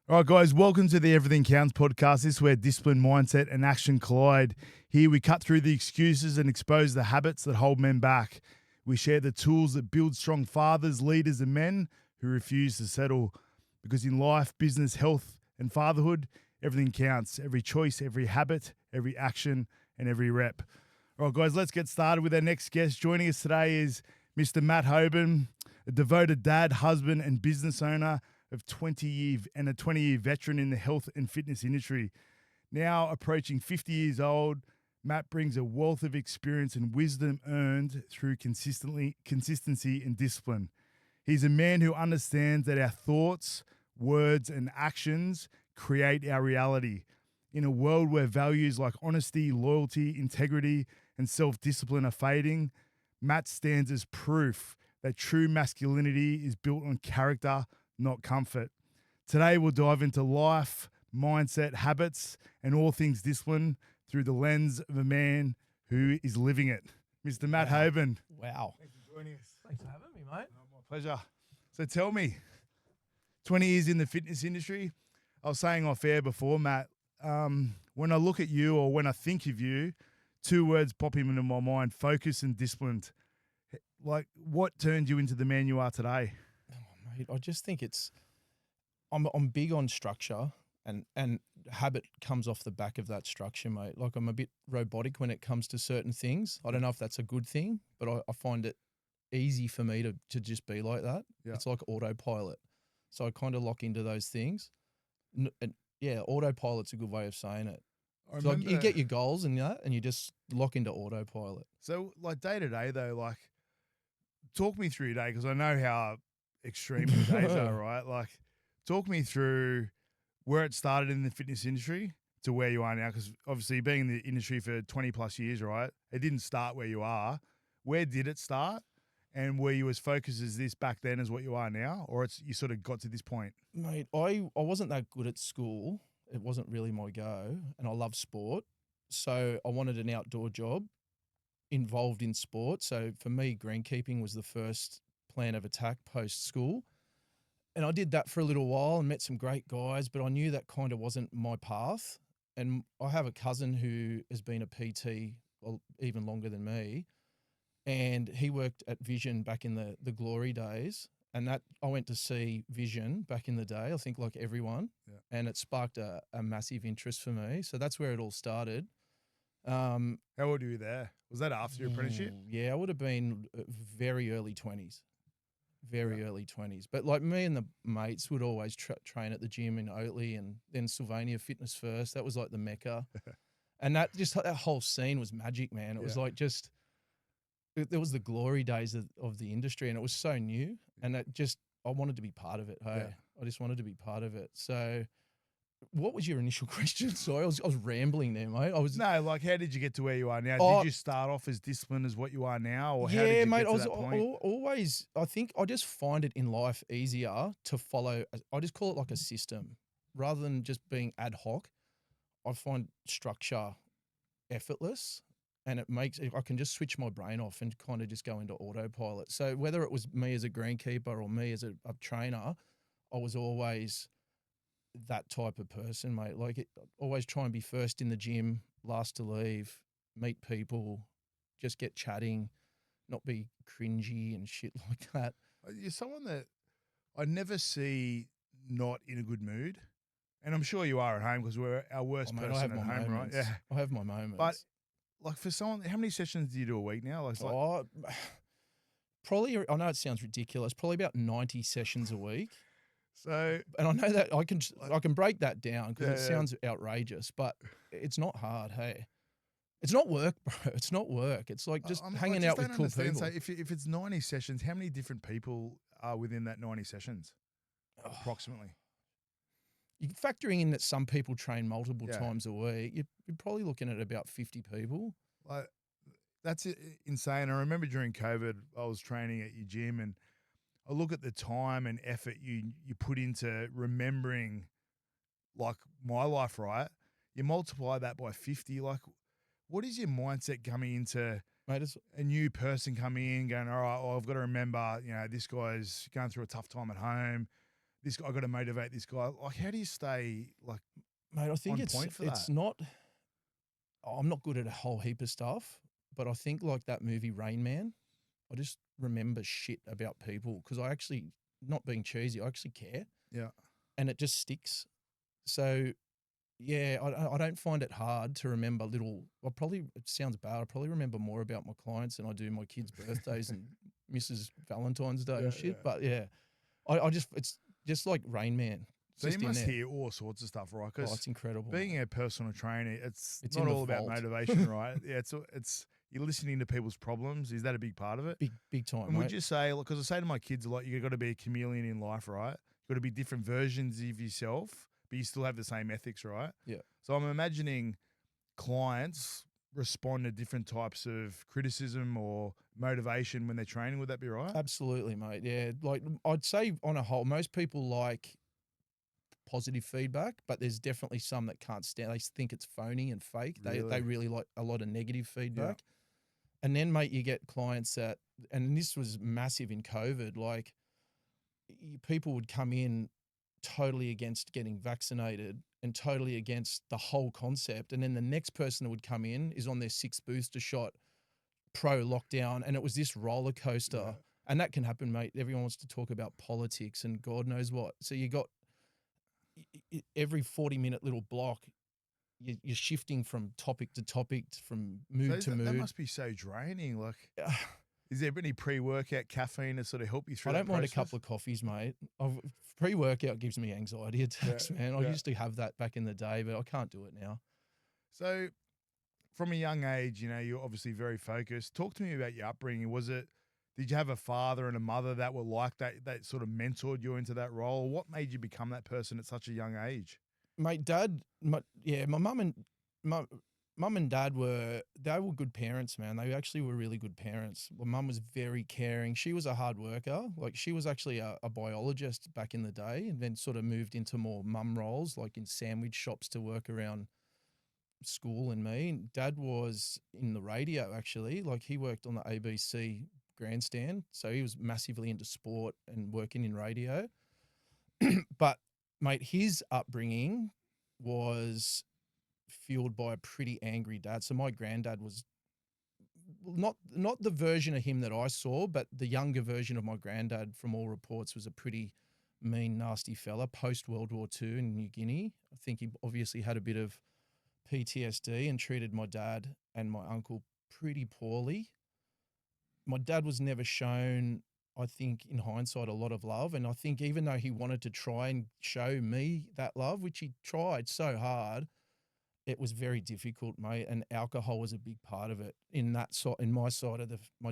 All right, guys, welcome to the Everything Counts podcast. This is where discipline, mindset, and action collide. Here we cut through the excuses and expose the habits that hold men back. We share the tools that build strong fathers, leaders, and men who refuse to settle. Because in life, business, health, and fatherhood, everything counts. Every choice, every habit, every action, and every rep. All right, guys, let's get started with our next guest. Joining us today is Mr. Matt Hoban, a devoted dad, husband, and business owner of 20-year and a 20-year veteran in the health and fitness industry. Now approaching 50 years old, Matt brings a wealth of experience and wisdom earned through consistency and discipline. He's a man who understands that our thoughts, words, and actions create our reality. In a world where values like honesty, loyalty, integrity, and self-discipline are fading, Matt stands as proof that true masculinity is built on character, not comfort. Today, we'll dive into life, mindset, habits, and all things discipline through the lens of a man who is living it. Mr. Matt Hoban. Wow. Thanks for joining us. Thanks for having me, mate. My pleasure. So tell me, 20 years in the fitness industry. I was saying off air before, Matt, when I look at you or when I think of you, two words pop into my mind: focus and disciplined. Like, what turned you into the man you are today? Mate, I just think I'm big on structure and habit comes off the back of that structure, mate. Like, I'm a bit robotic when it comes to certain things. I don't know if that's a good thing, but I find it easy for me to just be like that. Yeah. It's like autopilot. So I kind of lock into those things. And yeah, autopilot's a good way of saying it. So like, you get your goals and that, and you just lock into autopilot. So, like, day to day though, like, talk me through your day, because I know how extreme your days are, right? Like, talk me through where it started in the fitness industry to where you are now, because obviously being in the industry for 20 plus years, right? It didn't start where you are. Where did it start? And were you as focused as this back then as what you are now? Or you sort of got to this point? Mate, I wasn't that good at school. It wasn't really my go, and I love sport. So I wanted an outdoor job involved in sport. So for me, greenkeeping was the first plan of attack post-school. And I did that for a little while and met some great guys, but I knew that kind of wasn't my path. And I have a cousin who has been a PT even longer than me, and he worked at Vision back in the glory days. And that I went to see Vision back in the day, I think like everyone, and it sparked a massive interest for me. So that's where it all started. How old were you there? Was that after your apprenticeship? Yeah, I would have been very early 20s. Early 20s. But like me and the mates would always train at the gym in Oatley, and then Sylvania Fitness First. That was like the mecca. And that whole scene was magic, man. It was like just... There was the glory days of the industry, and it was so new, and I wanted to be part of it. Hey, I just wanted to be part of it. So what was your initial question? Sorry, I was rambling there, mate. No, like, how did you get to where you are now? Did you start off as disciplined as what you are now, or how did you get to that point? Always, I think I just find it in life easier to follow. I just call it like a system rather than just being ad hoc. I find structure effortless. And I can just switch my brain off and kind of just go into autopilot. So whether it was me as a greenkeeper or me as a trainer, I was always that type of person, mate. Like, always try and be first in the gym, last to leave, meet people, just get chatting, not be cringy and shit like that. You're someone that I never see not in a good mood. And I'm sure you are at home, because we're our worst person at home, moments. right? Yeah. I have my moments. But like, for someone, how many sessions do you do a week now? Like, probably, I know it sounds ridiculous, probably about 90 sessions a week. So, and I know that I can break that down because it sounds outrageous, but it's not hard. Hey, it's not work, bro. It's not work. It's like just hanging out with cool people. So if it's 90 sessions, how many different people are within that 90 sessions, approximately? You're factoring in that some people train multiple times a week. You're probably looking at about 50 people. Like, that's insane. I remember during COVID, I was training at your gym, and I look at the time and effort you put into remembering, like, my life, right? You multiply that by 50. Like, what is your mindset coming into a new person coming in going, all right, well, I've got to remember, this guy's going through a tough time at home. this guy, I got to motivate this guy. Like, how do you stay like Mate, I think on it's point for it's that? not. I'm not good at a whole heap of stuff, but I think like that movie Rain Man, I just remember shit about people because I actually, not being cheesy, I actually care, Yeah. and it just sticks. So yeah, I don't find it hard to remember little. It sounds bad. I probably remember more about my clients than I do my kids' birthdays and Mrs. Valentine's Day Yeah, and shit. yeah. But yeah, I just it's just like Rain Man. It's So you just in must there. hear all sorts of stuff, right? Oh, Because it's incredible. being Mate. a personal trainer, it's It's not in the all about vault. motivation, right? Yeah, it's you're listening to people's problems. Is that a big part of it? Big time, And would mate. you say, because I say to my kids a lot, you've got to be a chameleon in life, right? You've got to be different versions of yourself, but you still have the same ethics, right? Yeah. So I'm imagining clients respond to different types of criticism or motivation when they're training. Would that be right? Absolutely, mate. Yeah, like I'd say on a whole, most people like positive feedback, but there's definitely some that can't stand. They think it's phony and fake. They Really? really like a lot of negative Yeah. feedback. And then, mate, you get clients that, and this was massive in COVID. Like people would come in totally against getting vaccinated and totally against the whole concept, and then the next person that would come in is on their sixth booster shot, pro lockdown, and it was this roller coaster. Yeah. And that can happen, mate. Everyone wants to talk about politics and God knows what. So you got every 40-minute little block, you're shifting from topic to topic, from mood to That mood. must be so draining. Like, is there any pre-workout caffeine to sort of help you through I that don't mind a process? couple of coffees, mate. Pre-workout gives me anxiety attacks, man. I used to have that back in the day, but I can't do it now. So from a young age, you're obviously very focused. Talk to me about your upbringing. Did you have a father and a mother that were like that sort of mentored you into that role? What made you become that person at such a young age? Mate, my mum and dad were good parents, man. They actually were really good parents. My mum was very caring. She was a hard worker. Like she was actually a biologist back in the day, and then sort of moved into more mum roles, like in sandwich shops to work around school and me. And dad was in the radio actually. Like he worked on the ABC grandstand, so he was massively into sport and working in radio. But mate, his upbringing was fueled by a pretty angry dad. So my granddad was not the version of him that I saw, but the younger version of my granddad, from all reports, was a pretty mean, nasty fella post World War II in New Guinea. I think he obviously had a bit of PTSD and treated my dad and my uncle pretty poorly. My dad was never shown, I think, in hindsight, a lot of love. And I think even though he wanted to try and show me that love, which he tried so hard, it was very difficult, mate. And alcohol was a big part of it. In my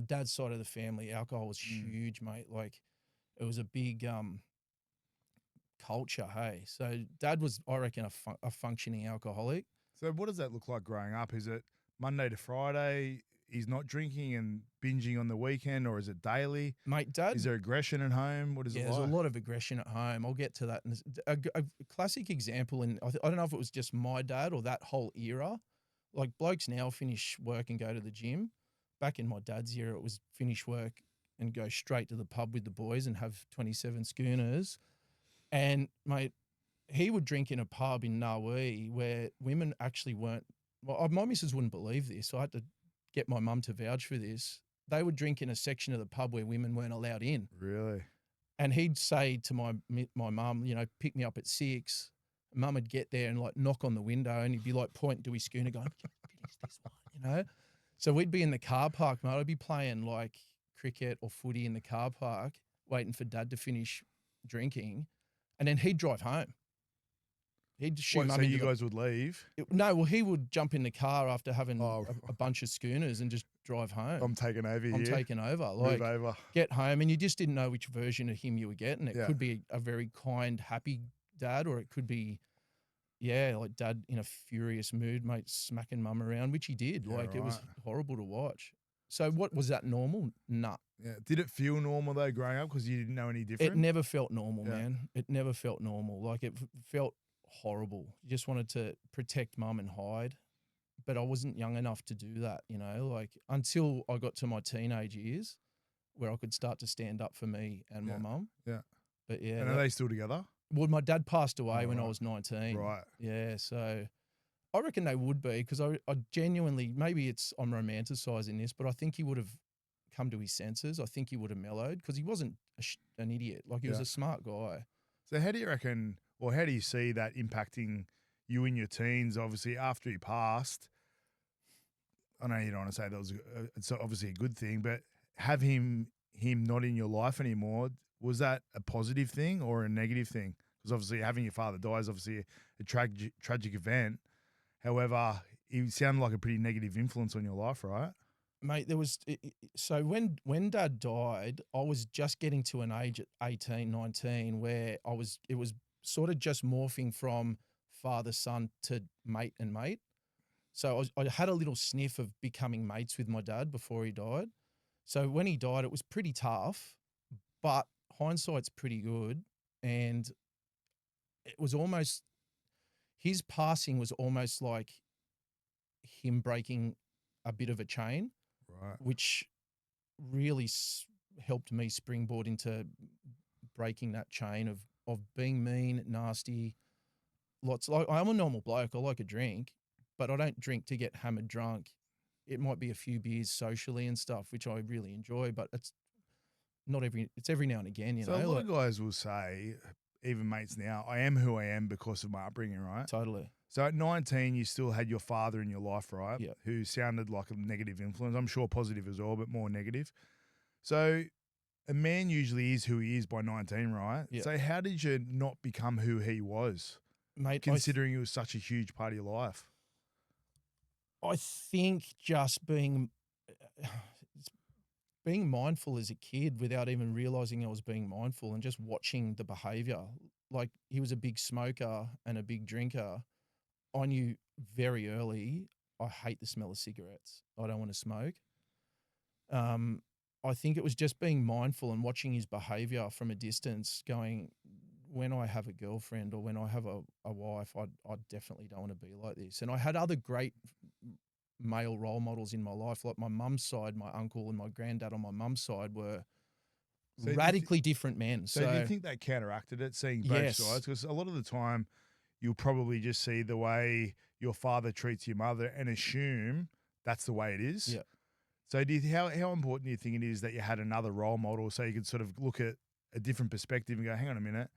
dad's side of the family, alcohol was huge, mate. Like it was a big culture, hey. So dad was, I reckon, a functioning alcoholic. So what does that look like growing up? Is it Monday to Friday? He's not drinking and binging on the weekend, or is it daily? Mate, dad. Is there aggression at home? What is it like? There's a lot of aggression at home. I'll get to that. And a classic example, and I don't know if it was just my dad or that whole era. Like blokes now finish work and go to the gym. Back in my dad's era, it was finish work and go straight to the pub with the boys and have 27 schooners. And mate, he would drink in a pub in Naui where women actually weren't. Well, my missus wouldn't believe this, so I had to get my mum to vouch for this. They would drink in a section of the pub where women weren't allowed in. Really? And he'd say to my mum, pick me up at 6. Mum would get there and like knock on the window, and he'd be like pointing to his schooner going, finish this one, So we'd be in the car park, mate. I'd be playing like cricket or footy in the car park, waiting for dad to finish drinking. And then he'd drive home. He'd shoot What, mum so into you guys would leave? No, well, he would jump in the car after having a bunch of schooners and just drive home. I'm taking over here. I'm taking over. Move over. Get home, and you just didn't know which version of him you were getting. It Yeah. could be a very kind, happy dad, or it could be, like dad in a furious mood, mate, smacking mum around, which he did. Yeah, It was right. horrible to watch. So what, was that normal? Nah. Yeah. Did it feel normal though growing up because you didn't know any different? It never felt normal, Yeah. man. It never felt normal. Like it felt horrible. You just wanted to protect mum and hide. But I wasn't young enough to do that, until I got to my teenage years where I could start to stand up for me and my mum. Yeah. But yeah, And are they still together? well, my dad passed away Oh, when I right. was 19. Right. Yeah, so I reckon they would be, because I genuinely, maybe I'm romanticising this, but I think he would have come to his senses. I think he would have mellowed, because he wasn't an idiot. Like, he was Yeah. a smart guy. So how do you reckon, or how do you see that impacting you in your teens? Obviously, after he passed, I know you don't want to say that was it's obviously a good thing, but have him not in your life anymore, was that a positive thing or a negative thing? Because obviously having your father die is obviously a tragic event. However, he sounded like a pretty negative influence on your life, right? Mate, there was so when Dad died, I was just getting to an age at 18, 19, where it was sort of just morphing from father son to mate and mate. So I had a little sniff of becoming mates with my dad before he died. So when he died, it was pretty tough, but hindsight's pretty good. And it was almost, his passing was almost like him breaking a bit of a chain, Right. which really helped me springboard into breaking that chain of being mean, nasty. Like, I'm a normal bloke. I like a drink, but I don't drink to get hammered drunk. It might be a few beers socially and stuff, which I really enjoy, but it's every now and again, So a lot of guys will say, even mates now, I am who I am because of my upbringing, right? Totally. So at 19, you still had your father in your life, right? Yeah. Who sounded like a negative influence. I'm sure positive as well, but more negative. So a man usually is who he is by 19, right? Yeah. So how did you not become who he was, Mate, considering it was such a huge part of your life? I think just being mindful as a kid without even realizing I was being mindful, and just watching the behavior. Like, he was a big smoker and a big drinker. I knew very early, I hate the smell of cigarettes. I don't want to smoke. I think it was just being mindful and watching his behavior from a distance, going, when I have a girlfriend or when I have a wife, I definitely don't want to be like this. And I had other great male role models in my life, like my mum's side. My uncle and my granddad on my mum's side were So do you radically different men. So do you think that counteracted it, seeing both Yes. sides? Because a lot of the time, you'll probably just see the way your father treats your mother and assume that's the way it is. Yeah. So how important do you think it is that you had another role model so you could sort of look at a different perspective and go, hang on a minute,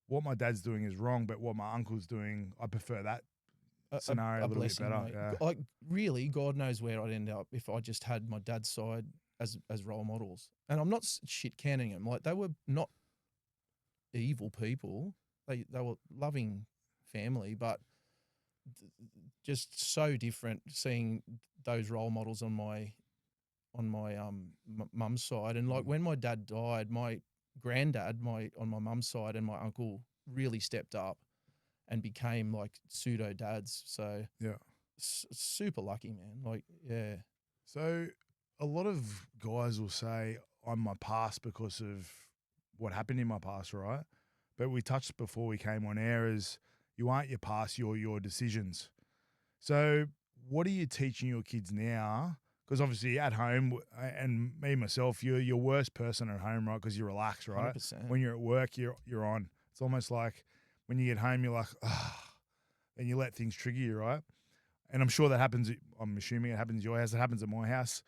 what my dad's doing is wrong, but what my uncle's doing, I prefer that scenario a little bit blessing, better. mate. Yeah. Like, really, God knows where I'd end up if I just had my dad's side as role models. And I'm not shit canning them. Like, they were not evil people. They were loving family, but just so different seeing those role models on my mum's side. And like, when my dad died, my granddad, on my mum's side, and my uncle really stepped up and became like pseudo dads. So Yeah. super lucky, man. Like, yeah. So a lot of guys will say, I'm my past because of what happened in my past, right? But we touched before we came on air as you aren't your past, you're your decisions. So what are you teaching your kids now? Because obviously at home, and me myself, you're your worst person at home, right? Because you're relaxed, right? 100%. When you're at work, you're on. It's almost like when you get home, you're like, and you let things trigger you, right? And I'm sure that happens. I'm assuming it happens at your house. It happens at my house.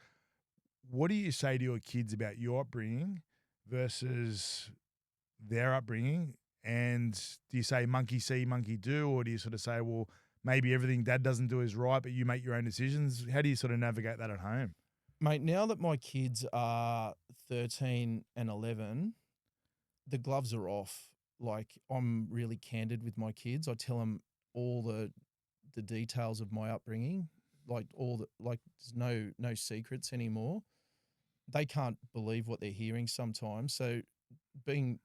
What do you say to your kids about your upbringing versus their upbringing? And do you say monkey see, monkey do, or do you sort of say, well, maybe everything dad doesn't do is right, but you make your own decisions? How do you sort of navigate that at home? Mate, now that my kids are 13 and 11, the gloves are off. Like, I'm really candid with my kids. I tell them all the details of my upbringing, like there's no secrets anymore. They can't believe what they're hearing sometimes. So, being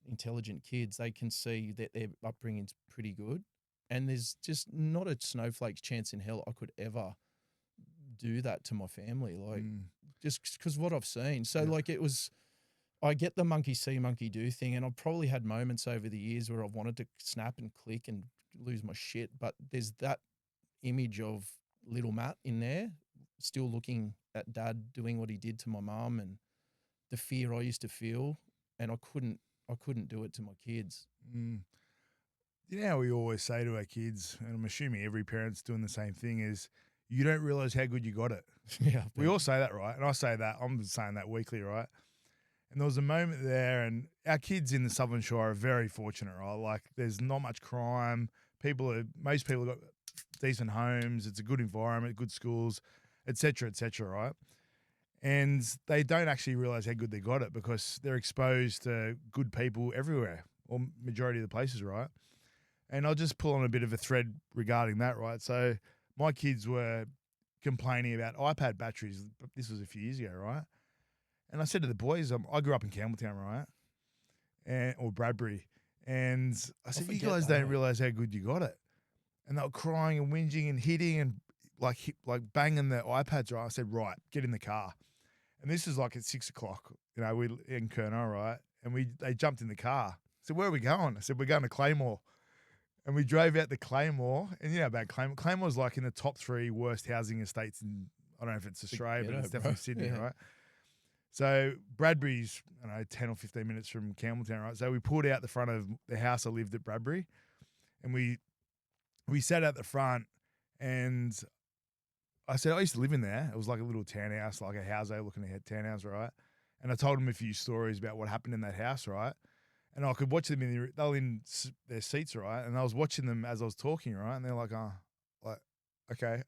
intelligent kids, they can see that their upbringing's pretty good, and there's just not a snowflake's chance in hell I could ever do that to my family. Like, just because what I've seen. So, Yeah. like, I get the monkey see, monkey do thing, and I've probably had moments over the years where I've wanted to snap and click and lose my shit, but there's that image of little Matt in there, still looking at dad doing what he did to my mum, and the fear I used to feel, and I I couldn't do it to my kids. Mm. You know how we always say to our kids, and I'm assuming every parent's doing the same thing, is you don't realize how good you got it. Yeah, We all say that, right? And I say that. I'm saying that weekly, right? And there was a moment there, and our kids in the Southern Shore are very fortunate, right? Like, there's not much crime. Most people got decent homes. It's a good environment, good schools, et cetera, right? And they don't actually realize how good they got it because they're exposed to good people everywhere, or majority of the places, right? And I'll just pull on a bit of a thread regarding that, right? So my kids were complaining about iPad batteries. This was a few years ago, right? And I said to the boys, I grew up in Campbelltown, right? Or Bradbury. And I said, you forget guys that, don't eh? realize how good you got it. And they were crying and whinging and hitting and like banging the iPads, right? I said, right, get in the car. And this is like at 6 o'clock, we in Kerno, right? And they jumped in the car. I said, where are we going? I said, we're going to Claymore. And we drove out to Claymore. And you know about Claymore. Claymore's like in the top 3 worst housing estates in, I don't know if it's Australia, but it's definitely Sydney, Yeah. right? So Bradbury's, 10 or 15 minutes from Campbelltown, right? So we pulled out the front of the house I lived at Bradbury. And we sat out the front, and I said, I used to live in there. It was like a little townhouse, like a house looking ahead townhouse, right? And I told them a few stories about what happened in that house, right? And I could watch them they were in their seats, right? And I was watching them as I was talking, right? And they're like, like, okay.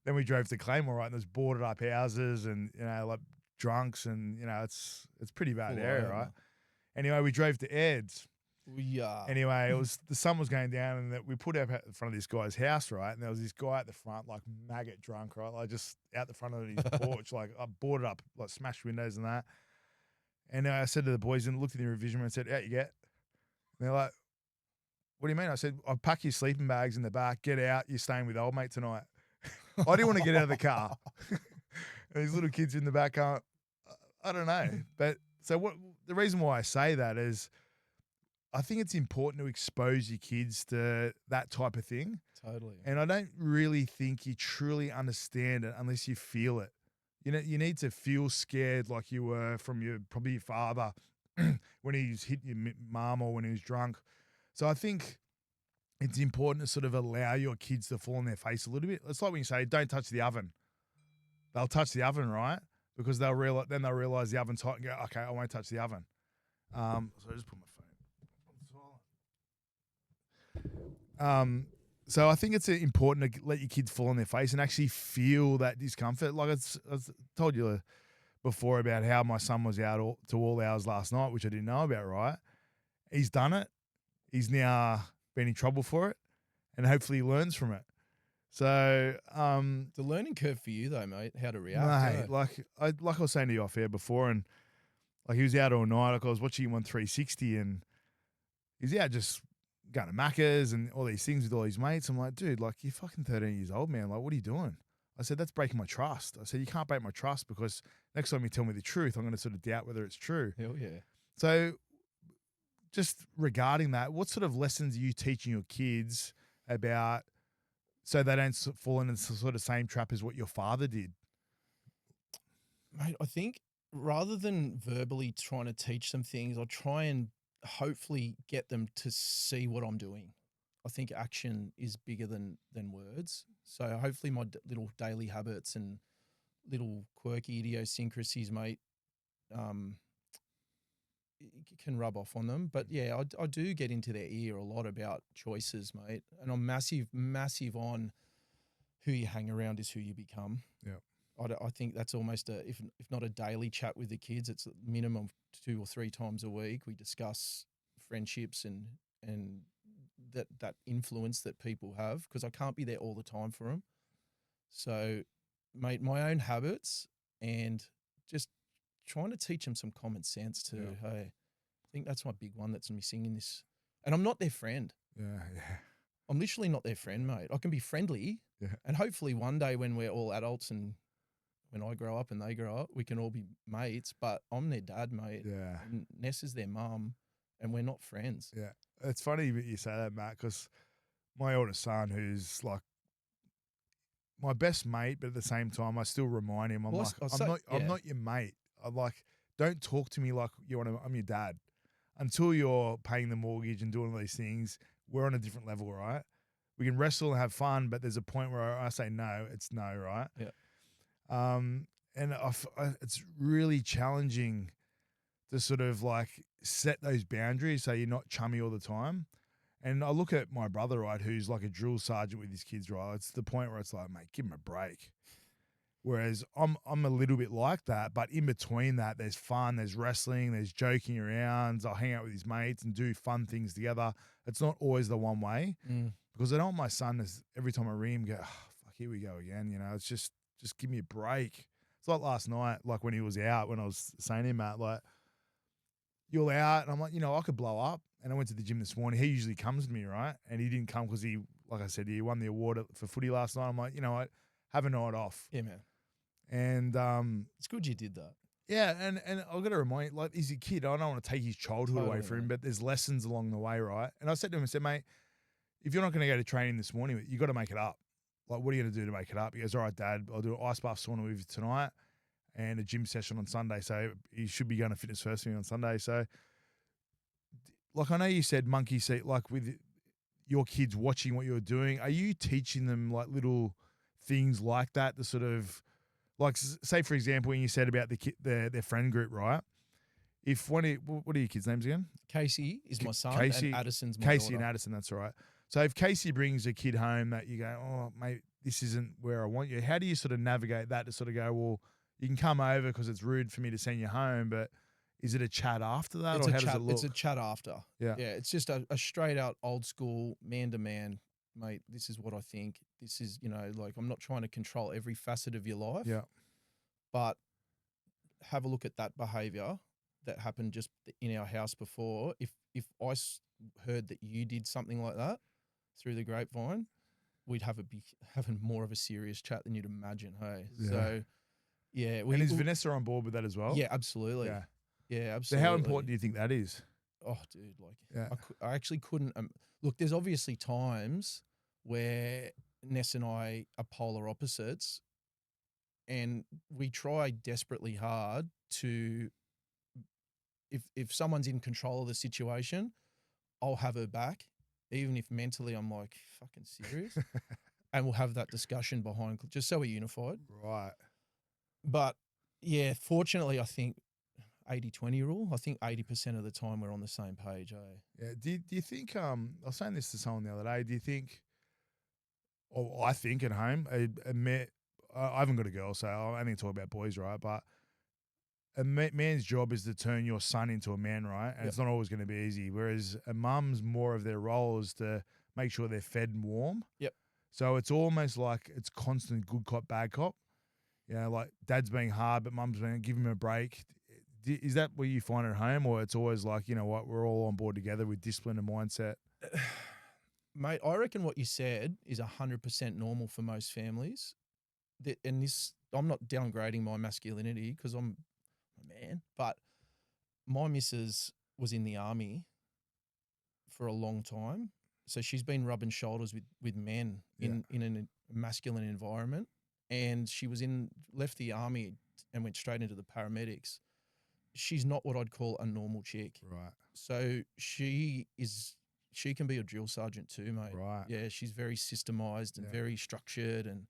Then we drove to Claymore, right? And there's boarded up houses and, like drunks and, it's pretty bad Full area, over. right? Anyway, we drove to Ed's. Yeah. Anyway, the sun was going down, and we put up in front of this guy's house, right? And there was this guy at the front, like maggot drunk, right? Like just out the front of his porch, like I boarded up, like smashed windows and that. And I said to the boys and looked at the revision room and said, out you get. And they're like, what do you mean? I said, I'll pack your sleeping bags in the back, get out, you're staying with old mate tonight. I didn't want to get out of the car. And these little kids in the back aren't, I don't know. But so the reason why I say that is I think it's important to expose your kids to that type of thing. Totally. And I don't really think you truly understand it unless you feel it. You need to feel scared like you were from probably your father when he's hit your mum or when he was drunk. So I think it's important to sort of allow your kids to fall on their face a little bit. It's like when you say, don't touch the oven. They'll touch the oven, right? Because they'll realize the oven's hot and go, okay, I won't touch the oven. So I just put my phone on silent. So I think it's important to let your kids fall on their face and actually feel that discomfort. Like I told you before about how my son was out to all hours last night, which I didn't know about, right? He's done it. He's now been in trouble for it, and hopefully he learns from it. So the learning curve for you though, mate, how to react. Mate, like I was saying to you off air before, and like he was out all night. Like I was watching him on 360, and he's out just going to Macca's and all these things with all his mates. I'm like, dude, like you're fucking 13 years old, man. Like, what are you doing? I said, that's breaking my trust. I said, you can't break my trust because next time you tell me the truth, I'm going to sort of doubt whether it's true. Hell yeah. So just regarding that, what sort of lessons are you teaching your kids about so they don't fall into the sort of same trap as what your father did? Mate, I think rather than verbally trying to teach them things, I'll try and hopefully get them to see what I'm doing. I think action is bigger than words. So hopefully my little daily habits and little quirky idiosyncrasies, mate, can rub off on them. But yeah, I do get into their ear a lot about choices, mate. And I'm massive on who you hang around is who you become. Yeah. I think that's almost if not a daily chat with the kids, it's a minimum 2 or 3 times a week. We discuss friendships and that influence that people have, because I can't be there all the time for them. So, mate, my own habits and just trying to teach them some common sense too. Yeah. Hey, I think that's my big one that's missing in this. And I'm not their friend. Yeah. I'm literally not their friend, mate. I can be friendly, and hopefully one day when we're all adults and when I grow up and they grow up, we can all be mates, but I'm their dad, mate. Yeah. And Ness is their mum, and we're not friends. Yeah. It's funny that you say that, Matt, because my oldest son, who's like my best mate, but at the same time, I still remind him, I'm not your mate. I'm like, don't talk to me like I'm your dad. until you're paying the mortgage and doing all these things, we're on a different level, right? We can wrestle and have fun, but there's a point where I say no, it's no, right? Yeah. And it's really challenging to sort of like set those boundaries so you're not chummy all the time. And I look at my brother, right, who's like a drill sergeant with his kids, right? It's the point where it's like, mate, give him a break. Whereas I'm a little bit like that, but in between that, there's fun, there's wrestling, there's joking around. I'll hang out with his mates and do fun things together. It's not always the one way because I don't want my son to, every time I ring him, go, oh, fuck, here we go again. You know, it's just give me a break. It's like last night, like when he was out, when I was saying to him, Matt, like, you're out. And I'm like, I could blow up. And I went to the gym this morning. He usually comes to me, right? And he didn't come because he, like I said, he won the award for footy last night. I'm like, you know what? Have a night off. Yeah, man. And it's good you did that. Yeah, and I've got to remind you, like, he's a kid. I don't want to take his childhood away from him, man. but there's lessons along the way, right? And I said to him, I said, mate, if you're not going to go to training this morning, you got to make it up. Like, what are you going to do to make it up? He goes, all right, Dad, I'll do an ice bath sauna with you tonight and a gym session on Sunday. So he should be going to Fitness First with me on Sunday. So, like, I know you said monkey see, like with your kids watching what you're doing, are you teaching them like little things like that to sort of, like, say, for example, when you said about their friend group, right? If what are your kids' names again? Casey is my son, Casey, and Addison's my Casey daughter. and Addison, that's all right. So if Casey brings a kid home that you go, oh, mate, this isn't where I want you, how do you sort of navigate that to sort of go, well, you can come over because it's rude for me to send you home, but is it a chat after that, or how does it look? It's a chat after. Yeah. Yeah, it's just a straight out old school man-to-man, mate, this is what I think. This is, like, I'm not trying to control every facet of your life. Yeah. But have a look at that behavior that happened just in our house before. If I heard that you did something like that through the grapevine, we'd having more of a serious chat than you'd imagine. Hey, Yeah. So yeah, and is Vanessa on board with that as well? Yeah, absolutely. Yeah, absolutely. So how important do you think that is? Oh, dude, like, yeah. I actually couldn't. Look, there's obviously times where Ness and I are polar opposites. And we try desperately hard to, if someone's in control of the situation, I'll have her back, even if mentally I'm like, fucking serious. And we'll have that discussion behind, just so we're unified. Right. But yeah, fortunately, I think 80-20 rule, I think 80% of the time we're on the same page. Yeah. Do you think, I was saying this to someone the other day, do you think, or I think at home, I haven't got a girl, so I only talk about boys, right? But a man's job is to turn your son into a man, right? And It's not always going to be easy. Whereas a mum's more of their role is to make sure they're fed and warm. Yep. So it's almost like it's constant good cop, bad cop. Like dad's being hard, but mum's being, give him a break. Is that what you find at home, or it's always like, you know what, we're all on board together with discipline and mindset? Mate, I reckon what you said is 100% normal for most families. And this, I'm not downgrading my masculinity because I'm a man, but my missus was in the army for a long time. So she's been rubbing shoulders with men in a masculine environment. And she left the army and went straight into the paramedics. She's not what I'd call a normal chick. Right. So she can be a drill sergeant too, mate. Right. Yeah, she's very systemized and very structured, and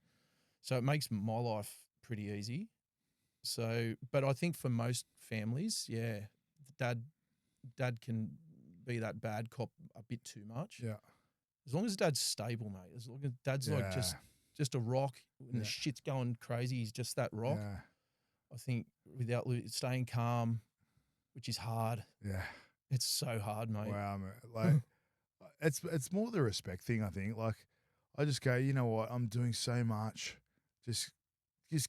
so it makes my life pretty easy. So, but I think for most families, dad can be that bad cop a bit too much. Yeah. As long as dad's stable, mate. As long as dad's like just a rock and the shit's going crazy, he's just that rock. Yeah. I think without staying calm, which is hard. Yeah. It's so hard, mate. Wow, man. Like, it's more the respect thing, I think. Like, I just go, you know what, I'm doing so much. Just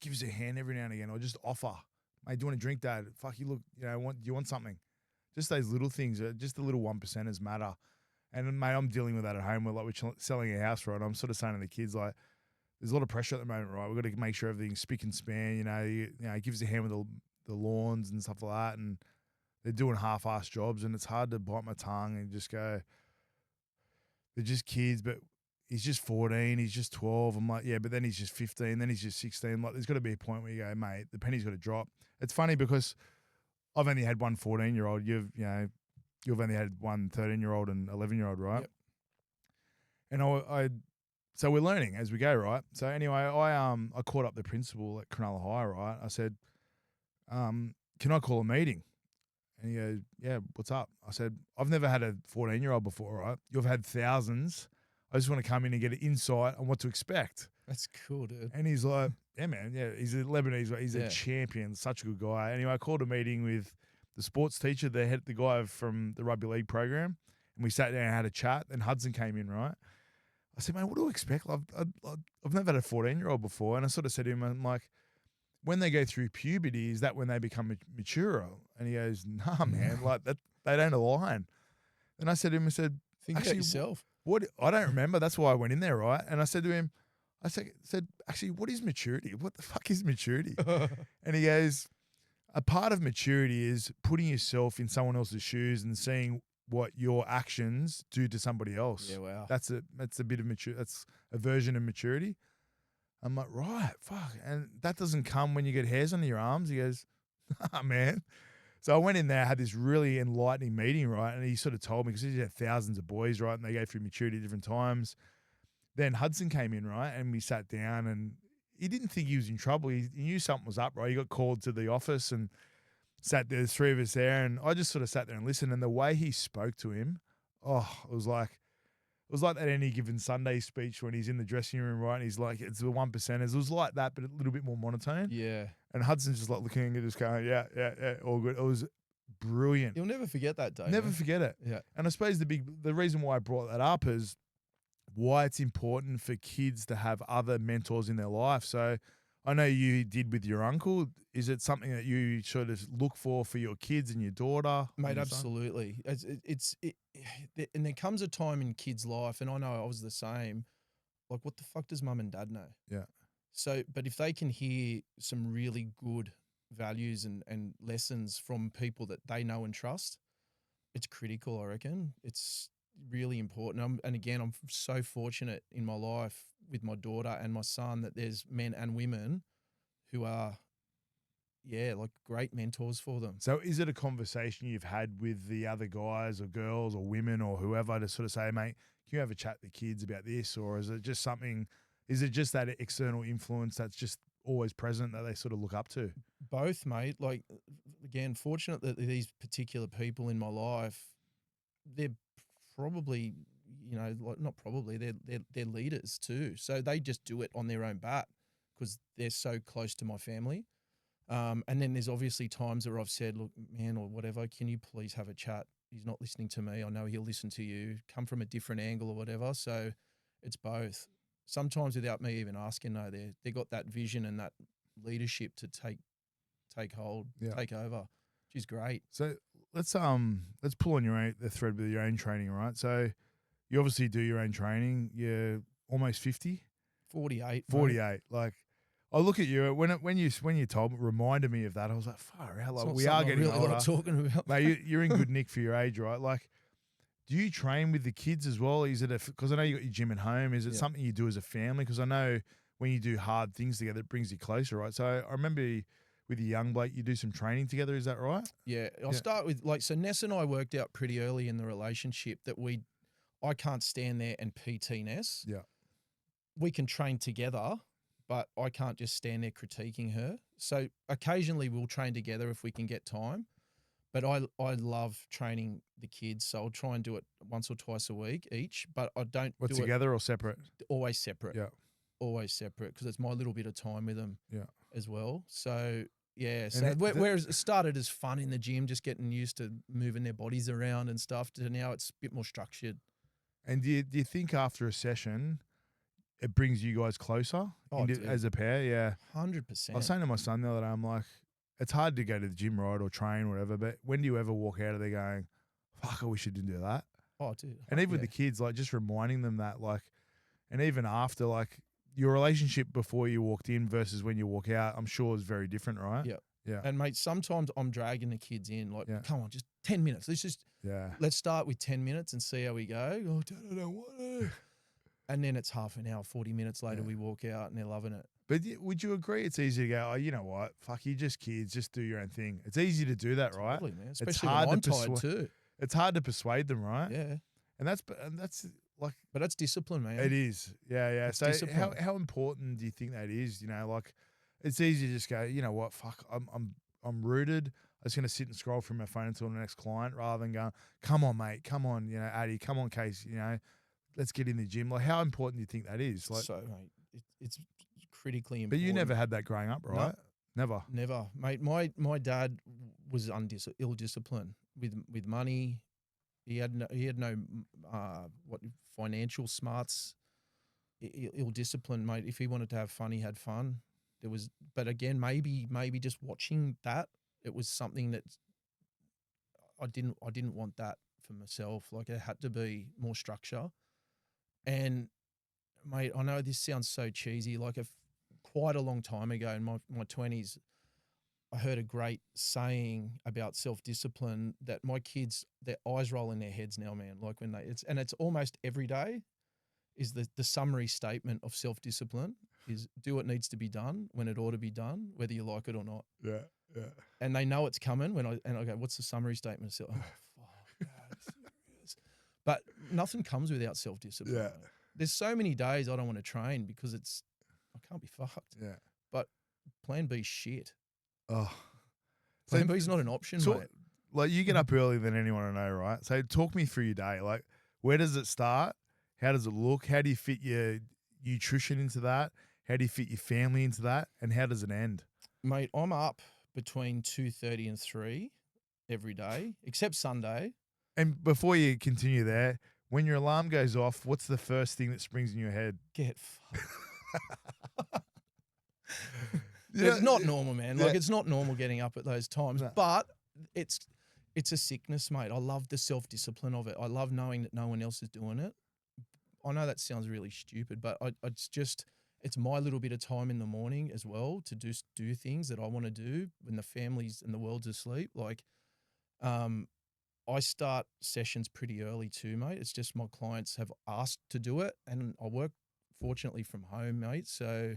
give us a hand every now and again, or just offer. Mate, do you want a drink, Dad? Fuck, you look, do you want something? Just those little things, just the little 1%ers matter. And mate, I'm dealing with that at home. We're selling a house, right? I'm sort of saying to the kids, like, there's a lot of pressure at the moment, right? We've got to make sure everything's spick and span. He gives a hand with the lawns and stuff like that, and they're doing half-assed jobs, and it's hard to bite my tongue and just go, they're just kids, but he's just 14, he's just 12. I'm like, yeah, but then he's just 15, then he's just 16. Like, there's got to be a point where you go, mate, the penny's got to drop. It's funny because I've only had one 14-year-old. you've only had one 13-year-old and 11-year-old, right? Yep. And so we're learning as we go, right? So anyway, I caught up the principal at Cronulla High, right? I said, can I call a meeting? And he goes, yeah, what's up? I said, I've never had a 14-year-old before, right? You've had thousands. I just want to come in and get an insight on what to expect. That's cool, dude. And he's like, yeah, man, yeah, he's a Lebanese, he's a Yeah. champion, such a good guy. Anyway, I called a meeting with the sports teacher, the guy from the rugby league program, and we sat down and had a chat. And Hudson came in, right? I said, man, what do I expect? I've never had a 14-year-old before. And I sort of said to him, I'm like, when they go through puberty, is that when they become mature? And he goes, nah, man, like that, they don't align. And I said to him, I said, Think about yourself. What I don't remember. That's why I went in there, right? And I said to him, I said, actually, what is maturity? What the fuck is maturity? And he goes, a part of maturity is putting yourself in someone else's shoes and seeing what your actions do to somebody else. Yeah, wow. That's a bit of mature. That's a version of maturity. I'm like, right, fuck. And that doesn't come when you get hairs on your arms. He goes, nah, man. So I went in there, had this really enlightening meeting, right? And he sort of told me, because he's had thousands of boys, right? And they go through maturity at different times. Then Hudson came in, right? And we sat down, and he didn't think he was in trouble. He knew something was up, right? He got called to the office and sat there, there's three of us there. And I just sort of sat there and listened. And the way he spoke to him, it was like that any given Sunday speech when he's in the dressing room, right? And he's like, it's the 1%ers. It was like that, but a little bit more monotone. Yeah. And Hudson's just like looking at this going, yeah, all good. It was brilliant. You'll never forget that day. Never man. forget it. Yeah. And I suppose the reason why I brought that up is why it's important for kids to have other mentors in their life. So I know you did with your uncle. Is it something that you sort of look for your kids and your daughter? Mate, your son? absolutely. And there comes a time in kids' life, and I know I was the same, like, what the fuck does mum and dad know? Yeah. So, but if they can hear some really good values and lessons from people that they know and trust, it's critical, I reckon. It's really important. And again, I'm so fortunate in my life with my daughter and my son that there's men and women who are, like great mentors for them. So is it a conversation you've had with the other guys or girls or women or whoever to sort of say, mate, can you have a chat with the kids about this? Or is it just that external influence that's just always present that they sort of look up to? Both, mate. Like, again, fortunate that these particular people in my life, they're probably, not probably, they're leaders too. So they just do it on their own bat because they're so close to my family. And then there's obviously times where I've said, look, man, or whatever, can you please have a chat? He's not listening to me. I know he'll listen to you. Come from a different angle or whatever. So it's both. Sometimes without me even asking, no, they got that vision and that leadership to take hold, take over, which is great. So let's pull on the thread with your own training, right? So you obviously do your own training. You're almost 50? 48. 48. Like, I look at you when you reminded me of that. I was like, far out. Like, we are getting really older. like talking about. Mate, you're in good nick for your age, right? Like, do you train with the kids as well? Is it because I know you got your gym at home? Is it something you do as a family? Because I know when you do hard things together, it brings you closer, right? So I remember with your young bloke, you do some training together. Is that right? Yeah, I'll start with so Ness and I worked out pretty early in the relationship that I can't stand there and PT Ness. Yeah, we can train together, but I can't just stand there critiquing her. So occasionally we'll train together if we can get time. But I love training the kids, so I'll try and do it once or twice a week each. But I don't do together or separate? Always separate. Yeah, always separate because it's my little bit of time with them. Yeah, as well. So yeah, so whereas it started as fun in the gym, just getting used to moving their bodies around and stuff, to now it's a bit more structured. And do you think after a session, it brings you guys closer as a pair? Yeah, 100%. I was saying to my son the other day, I'm like, it's hard to go to the gym, right, or train, or whatever, but when do you ever walk out of there going, fuck, I wish I didn't do that? Oh, dude. And even with the kids, like, just reminding them that, like, and even after, like, your relationship before you walked in versus when you walk out, I'm sure is very different, right? Yeah. Yeah. And, mate, sometimes I'm dragging the kids in, like, come on, just 10 minutes. Let's start with 10 minutes and see how we go. Oh, Dad, I don't want to. And then it's half an hour, 40 minutes later, we walk out and they're loving it. But would you agree it's easy to go, oh, you know what, fuck, you just kids, just do your own thing. It's easy to do that, right? Totally, man. Especially when I'm tired too. It's hard to persuade them, right? Yeah. And that's like But that's discipline, man. it is. Yeah, yeah. It's So discipline. how important do you think that is? You know, like it's easy to just go, you know what, fuck, I'm rooted. I'm just gonna sit and scroll through my phone until the next client rather than going, come on, mate, come on, you know, Addy, come on, Case, you know, let's get in the gym. Like how important do you think that is? Like So, mate, it's critically but important. you never had that growing up, right? Never. Never, mate. My dad was ill-disciplined with money. He had no what financial smarts. Ill-disciplined, mate. If he wanted to have fun, he had fun. But again, maybe just watching that, it was something that I didn't want that for myself. Like it had to be more structure. And mate, I know this sounds so cheesy. Like quite a long time ago in my 20s, I heard a great saying about self-discipline that my kids, their eyes roll in their heads now, man. Like when it's almost every day is the summary statement of self-discipline is do what needs to be done when it ought to be done, whether you like it or not. Yeah, yeah. And they know it's coming when I go, what's the summary statement? So, oh, fuck, God, serious. But nothing comes without self-discipline. Yeah. Mate. There's so many days I don't want to train because I can't be fucked. Yeah. But plan B's shit. Oh. Plan B's not an option, mate. Like you get up earlier than anyone I know, right? So talk me through your day. Like where does it start? How does it look? How do you fit your nutrition into that? How do you fit your family into that? And how does it end? Mate, I'm up between 2:30 and 3 every day, except Sunday. And before you continue there, when your alarm goes off, what's the first thing that springs in your head? Get fucked. It's not normal, man. Like it's not normal getting up at those times, but it's a sickness, mate. I love the self-discipline of it. I love knowing that no one else is doing it. I know that sounds really stupid, but it's my little bit of time in the morning as well to do things that I want to do when the family's and the world's asleep. Like, I start sessions pretty early too, mate. It's just my clients have asked to do it, and I work fortunately from home, mate. So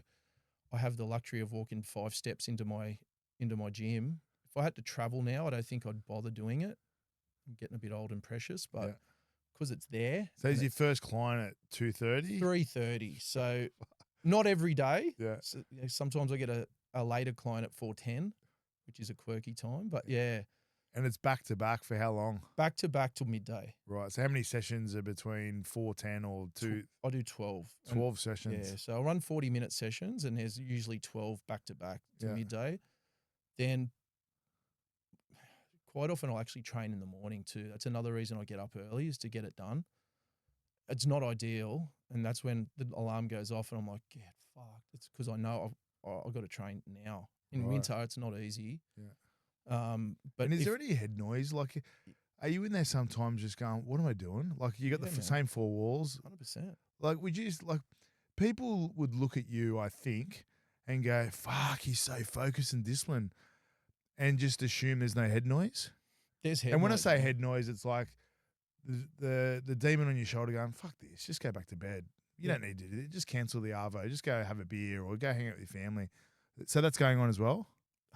I have the luxury of walking 5 steps into my gym. If I had to travel now, I don't think I'd bother doing it. I'm getting a bit old and precious, but because it's there. So is your first client at 2:30? 3:30. So not every day. Yeah. So, sometimes I get a later client at 4:10, which is a quirky time. But yeah. And it's back to back for how long? Back to back till midday. Right. So how many sessions are between 4:10 or 2? I do 12. 12 sessions. Yeah. So I run 40-minute sessions, and there's usually 12 back to back to midday. Then quite often I'll actually train in the morning too. That's another reason I get up early is to get it done. It's not ideal, and that's when the alarm goes off and I'm like, get fucked. It's because I know I've got to train now. In winter, it's not easy. Yeah. But and is there any head noise? Like, are you in there sometimes just going, what am I doing? Like, you got the same 4 walls. 100%. Like, would you just, like, people would look at you, I think, and go, fuck, he's so focused and disciplined, and just assume there's no head noise? There's head noise. And when I say head noise, it's like the demon on your shoulder going, fuck this, just go back to bed. You don't need to do it. Just cancel the arvo. Just go have a beer or go hang out with your family. So that's going on as well?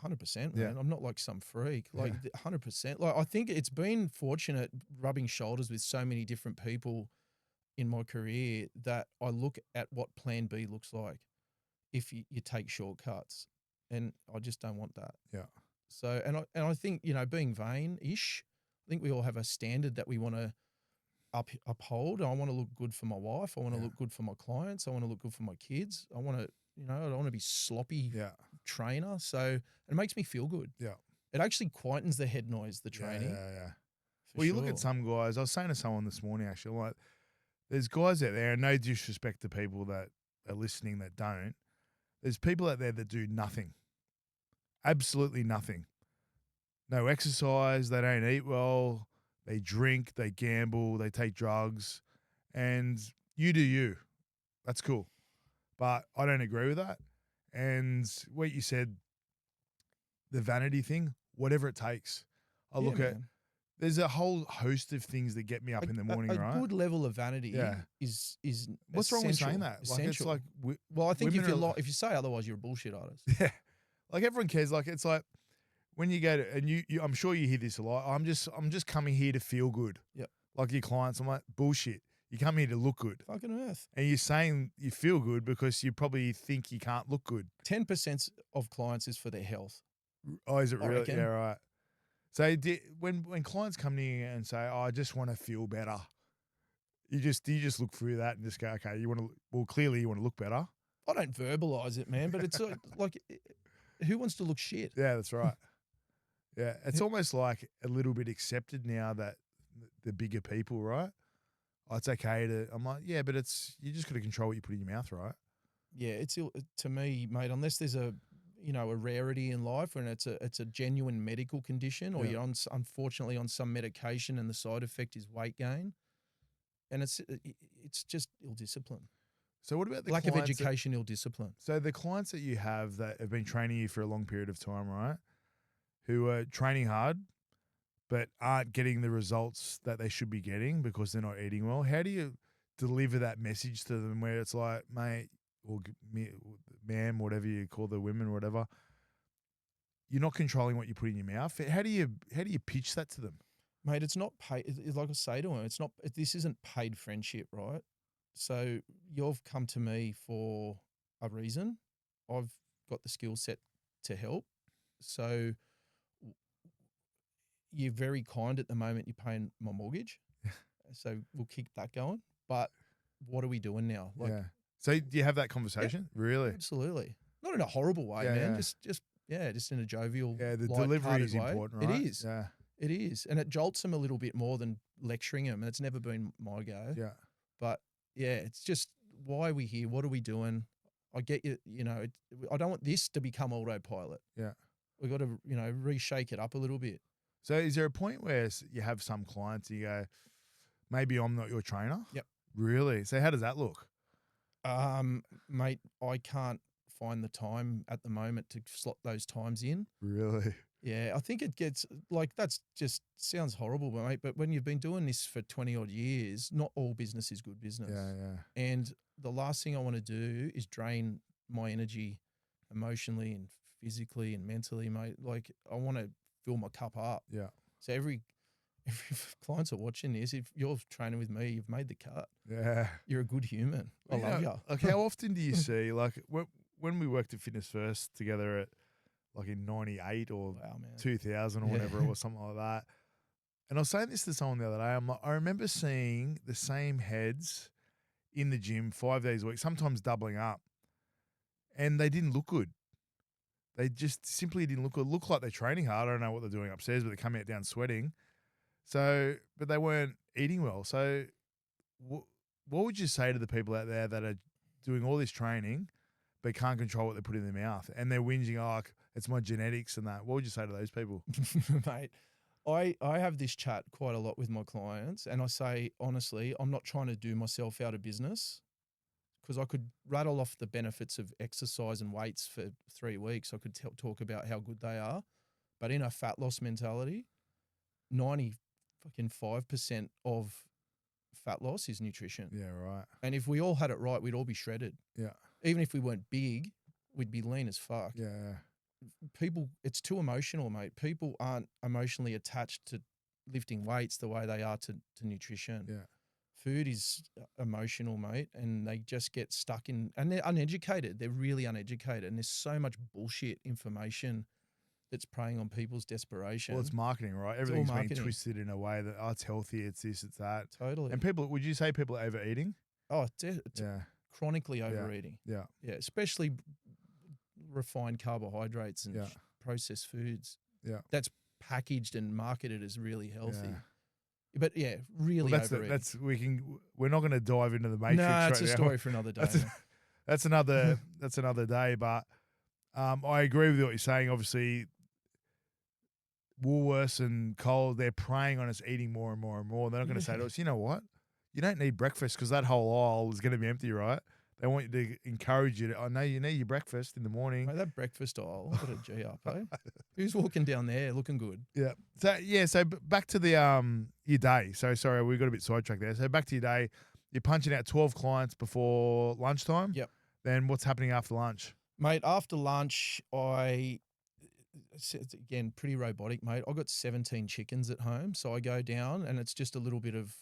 100%, man. I'm not like some freak. Like 100%. Like I think it's been fortunate rubbing shoulders with so many different people in my career that I look at what plan B looks like if you take shortcuts, and I just don't want that. Yeah. So and I think, you know, being vain-ish, I think we all have a standard that we want to uphold. I want to look good for my wife. I want to look good for my clients. I want to look good for my kids. I want to, you know, I don't want to be sloppy trainer. So it makes me feel good. Yeah. It actually quietens the head noise, the training. Yeah. Well, you look at some guys, I was saying to someone this morning, actually, like, there's guys out there, and no disrespect to people that are listening that don't, there's people out there that do nothing. Absolutely nothing. No exercise, they don't eat well, they drink, they gamble, they take drugs, and you do you. That's cool. But I don't agree with that. And what you said, the vanity thing, whatever it takes. I look at, there's a whole host of things that get me up in the morning, right? A good level of vanity is what's wrong with saying that? Essential. Like, it's like, well, I think if you say otherwise, you're a bullshit artist. Yeah. Like everyone cares. Like, it's like when you go to, and you I'm sure you hear this a lot. I'm just coming here to feel good. Yep. Like your clients, I'm like, bullshit. You come here to look good. Fucking earth. And you're saying you feel good because you probably think you can't look good. 10% of clients is for their health. Oh, is it I really? reckon. Yeah, right. So when clients come to you and say, "Oh, I just want to feel better," do you just look through that and just go, "Okay, you want to? Well, clearly you want to look better." I don't verbalize it, man, but it's like, who wants to look shit? Yeah, that's right. Yeah, it's almost like a little bit accepted now that the bigger people, right? Oh, it's okay to. I'm like, yeah, but you just got to control what you put in your mouth, right? Yeah, to me, mate. Unless there's a rarity in life, and it's a genuine medical condition, or Yeah. you're unfortunately on some medication, and the side effect is weight gain, and it's just ill discipline, So what about the lack of clients education, ill discipline. So the clients that you have that have been training you for a long period of time, right? Who are training hard but aren't getting the results that they should be getting because they're not eating well. How do you deliver that message to them where it's like, mate, or ma'am, whatever you call the women, whatever, you're not controlling what you put in your mouth. How do you pitch that to them? Mate, it's not paid. Like I say to him, it's not. This isn't paid friendship, right? So you've come to me for a reason. I've got the skill set to help. So you're very kind at the moment. You're paying my mortgage, so we'll keep that going. But what are we doing now? Like, Yeah. So do you have that conversation? Really? absolutely, not in a horrible way, Yeah, man. yeah. Just in a jovial, Yeah, the light-hearted delivery is way. important, right? It is. Yeah. It is, and it jolts them a little bit more than lecturing them. And it's never been my go. Yeah. But yeah, it's just, why are we here? What are we doing? I get you. I don't want this to become autopilot. Yeah. We've got to reshake it up a little bit. So is there a point where you have some clients and you go, maybe I'm not your trainer? Yep. Really? So how does that look? Mate, I can't find the time at the moment to slot those times in. Really? Yeah, I think it gets like, that's just sounds horrible, mate. But when you've been doing this for 20 odd years, not all business is good business. Yeah, yeah. And the last thing I want to do is drain my energy emotionally and physically and mentally, mate. Like, I want to fill my cup up. Yeah. So every clients are watching this, if you're training with me, you've made the cut. Yeah. You're a good human. I love you. Like, how often do you see, like, when we worked at Fitness First together at, like, in 98 or Wow, man. 2000 or whatever it was, something like that. And I was saying this to someone the other day. I'm like, I remember seeing the same heads in the gym 5 days a week, sometimes doubling up, and they didn't look good. They just simply didn't look good. Look like they're training hard. I don't know what they're doing upstairs, but they come out down sweating. So, but they weren't eating well. So, what would you say to the people out there that are doing all this training but can't control what they put in their mouth, and they're whinging, "Oh, it's my genetics and that"? What would you say to those people? Mate, I have this chat quite a lot with my clients, and I say, honestly, I'm not trying to do myself out of business, because I could rattle off the benefits of exercise and weights for 3 weeks. I could talk about how good they are. But in a fat loss mentality, 95% of fat loss is nutrition. Yeah, right. And if we all had it right, we'd all be shredded. Yeah, Even if we weren't big, we'd be lean as fuck. yeah, People, it's too emotional, mate. People aren't emotionally attached to lifting weights the way they are to nutrition. yeah. Food is emotional, mate, and they just get stuck in, and they're uneducated. They're really uneducated, and there's so much bullshit information that's preying on people's desperation. Well, it's marketing, right? Everything's been marketing. twisted in a way that, oh, it's healthy, it's this, it's that. Totally. And people, would you say people are overeating? Oh, it's Yeah, chronically overeating. yeah, Yeah, especially refined carbohydrates and Yeah. processed foods. yeah. That's packaged and marketed as really healthy. Yeah. But yeah, really Well, overeating. we're not going to dive into the matrix. No, it's right a now. story for another day. That's another day. But I agree with what you're saying. Obviously, Woolworths and Coles, they're preying on us eating more and more and more. They're not going to say to us, you know what? You don't need breakfast because that whole aisle is going to be empty, right? They want you to encourage you to, I know you need your breakfast in the morning. Mate, that breakfast aisle, got a G up, eh? Who's walking down there looking good? Yeah. So back to the your day. So sorry, we got a bit sidetracked there. So back to your day. You're punching out 12 clients before lunchtime. Yep. Then what's happening after lunch? Mate, after lunch, it's again pretty robotic, mate. I got 17 chickens at home, so I go down and it's just a little bit of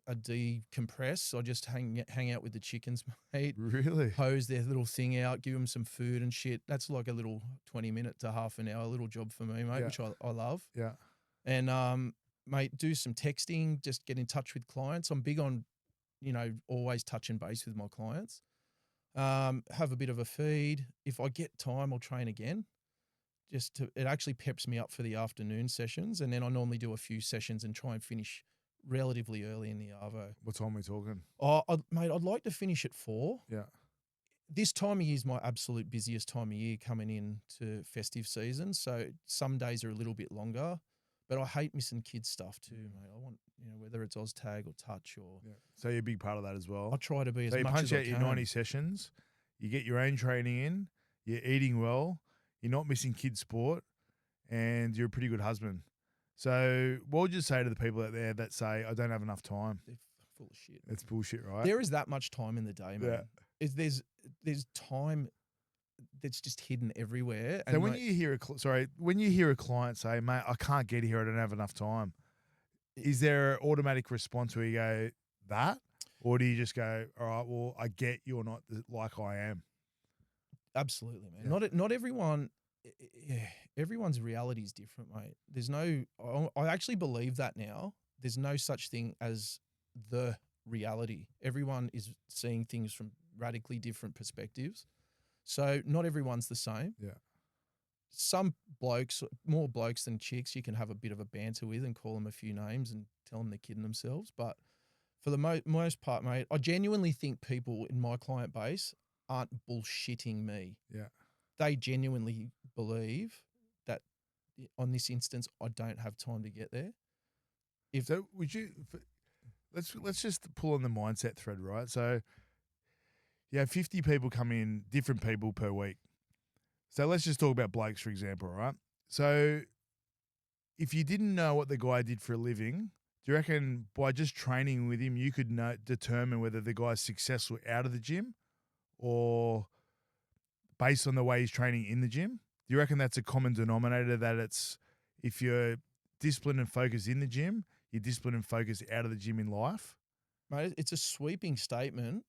a decompress. I just hang out with the chickens, mate. Really? Hose their little thing out, give them some food and shit. That's like a little 20-minute to half an hour little job for me, mate, Yeah. which I love. Yeah. And mate, do some texting, just get in touch with clients. I'm big on, always touching base with my clients. Have a bit of a feed. If I get time, I'll train again. It actually peps me up for the afternoon sessions, and then I normally do a few sessions and try and finish relatively early in the arvo. What time are we talking? Oh, mate, I'd like to finish at 4. Yeah. This time of year is my absolute busiest time of year coming into festive season. So some days are a little bit longer, but I hate missing kids stuff too, mate. I want, whether it's OzTag or touch or. Yeah. So you're a big part of that as well. I try to be So as you much punch as I out your can. 90 sessions, you get your own training in, you're eating well, you're not missing kids' sport, and you're a pretty good husband. So what would you say to the people out there that say, I don't have enough time? They're full of shit. It's bullshit, right? There is that much time in the day, man. Yeah. There's time that's just hidden everywhere. So when you hear a client say, mate, I can't get here, I don't have enough time, is there an automatic response where you go, that? Or do you just go, all right, well, I get you're not like I am? Absolutely, man. Yeah. Not everyone. Everyone's reality is different, mate. There's no. I actually believe that now. There's no such thing as the reality. Everyone is seeing things from radically different perspectives. So not everyone's the same. Yeah. Some blokes, more blokes than chicks, you can have a bit of a banter with and call them a few names and tell them they're kidding themselves. But for the most part, mate, I genuinely think people in my client base aren't bullshitting me. Yeah. They genuinely believe that on this instance, I don't have time to get there. So would you, let's just pull on the mindset thread, right? So you have 50 people come in, different people per week. So let's just talk about blokes, for example, right? So if you didn't know what the guy did for a living, do you reckon by just training with him, you could determine whether the guy's successful out of the gym or based on the way he's training in the gym? Do you reckon that's a common denominator, that it's if you're disciplined and focused in the gym, you're disciplined and focused out of the gym in life? Mate, it's a sweeping statement,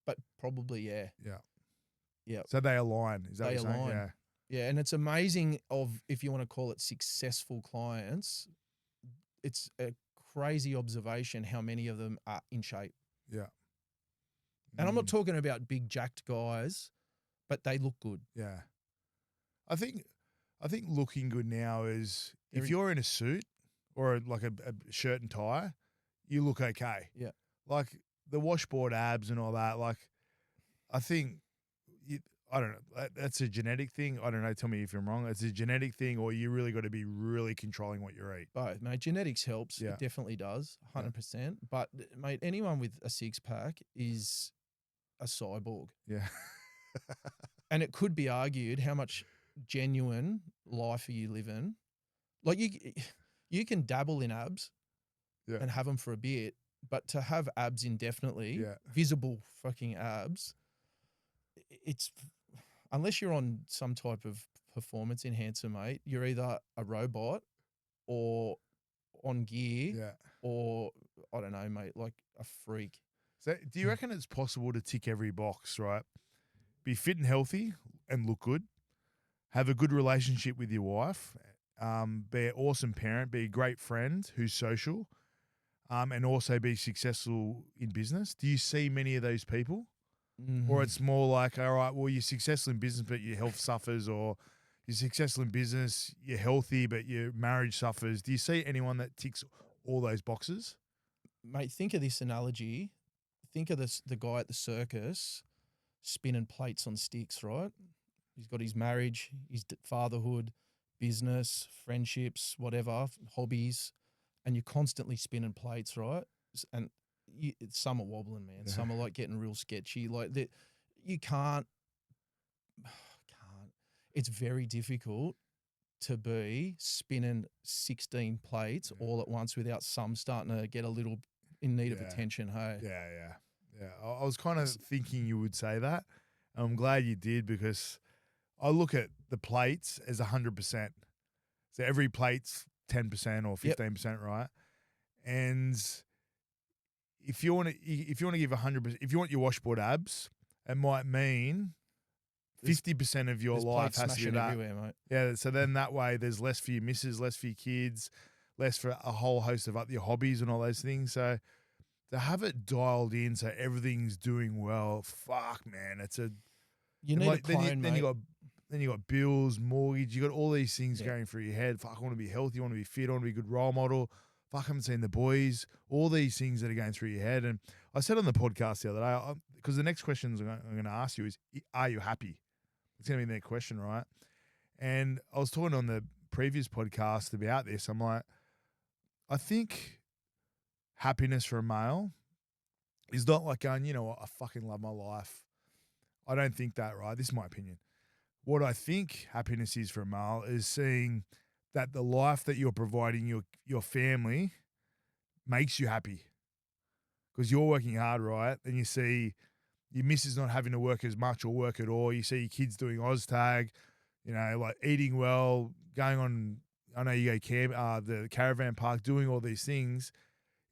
but probably, yeah. Yeah. Yeah. So they align. Is that They what you're saying? align. Yeah. Yeah, and it's amazing if you want to call it successful clients, it's a crazy observation how many of them are in shape. Yeah. And I'm not talking about big jacked guys, but they look good. Yeah. I think looking good now is if you're in a suit or like a shirt and tie, you look okay. Yeah. Like the washboard abs and all that, like I think I don't know. That's a genetic thing. I don't know. Tell me if I'm wrong. It's a genetic thing, or you really got to be really controlling what you eat. Both, mate. Genetics helps. Yeah. It definitely does, 100%. But, mate, anyone with a six-pack is a cyborg. Yeah. And it could be argued how much genuine life are you living. Like, you can dabble in abs and have them for a bit, but to have abs indefinitely, visible fucking abs, it's unless you're on some type of performance enhancer, mate, you're either a robot or on gear or, I don't know, mate, like a freak. So do you reckon it's possible to tick every box, right? Be fit and healthy and look good, have a good relationship with your wife, be an awesome parent, be a great friend who's social, and also be successful in business? Do you see many of those people? Mm-hmm. Or it's more like, all right, well, you're successful in business, but your health suffers, or you're successful in business, you're healthy, but your marriage suffers. Do you see anyone that ticks all those boxes? Mate, think of this analogy. Think of the guy at the circus spinning plates on sticks, right? He's got his marriage, his fatherhood, business, friendships, whatever, hobbies, and you're constantly spinning plates, right? And some are wobbling, man. Some are like getting real sketchy. Like that, you can't. It's very difficult to be spinning 16 plates all at once without some starting to get a little in need of attention. Hey. Yeah. I was kind of thinking you would say that. I'm glad you did, because I look at the plates as 100%. So every plate's 10% or 15%, right? And if you want to give 100%, if you want your washboard abs, it might mean 50% of your There's life plates has to be smashing that. everywhere, mate. Yeah, so then that way there's less for your missus, less for your kids, less for a whole host of your hobbies and all those things. So to have it dialed in so everything's doing well, fuck, man, it's a You and need like, a clone, then mate. you got bills, mortgage, you got all these things Yeah. going through your head. Fuck, I want to be healthy, I want to be fit, I want to be a good role model. Fuck, I haven't seen the boys. All these things that are going through your head. And I said on the podcast the other day, because the next questions I'm going to ask you is, are you happy? It's going to be the next question, right? And I was talking on the previous podcast about this. I'm like, I think happiness for a male is not like going, you know what, I fucking love my life. I don't think that, right? This is my opinion. What I think happiness is for a male is seeing that the life that you're providing your family makes you happy because you're working hard, right? And you see your missus not having to work as much or work at all. You see your kids doing OzTag, you know, like eating well, going on. I know you go the caravan park, doing all these things.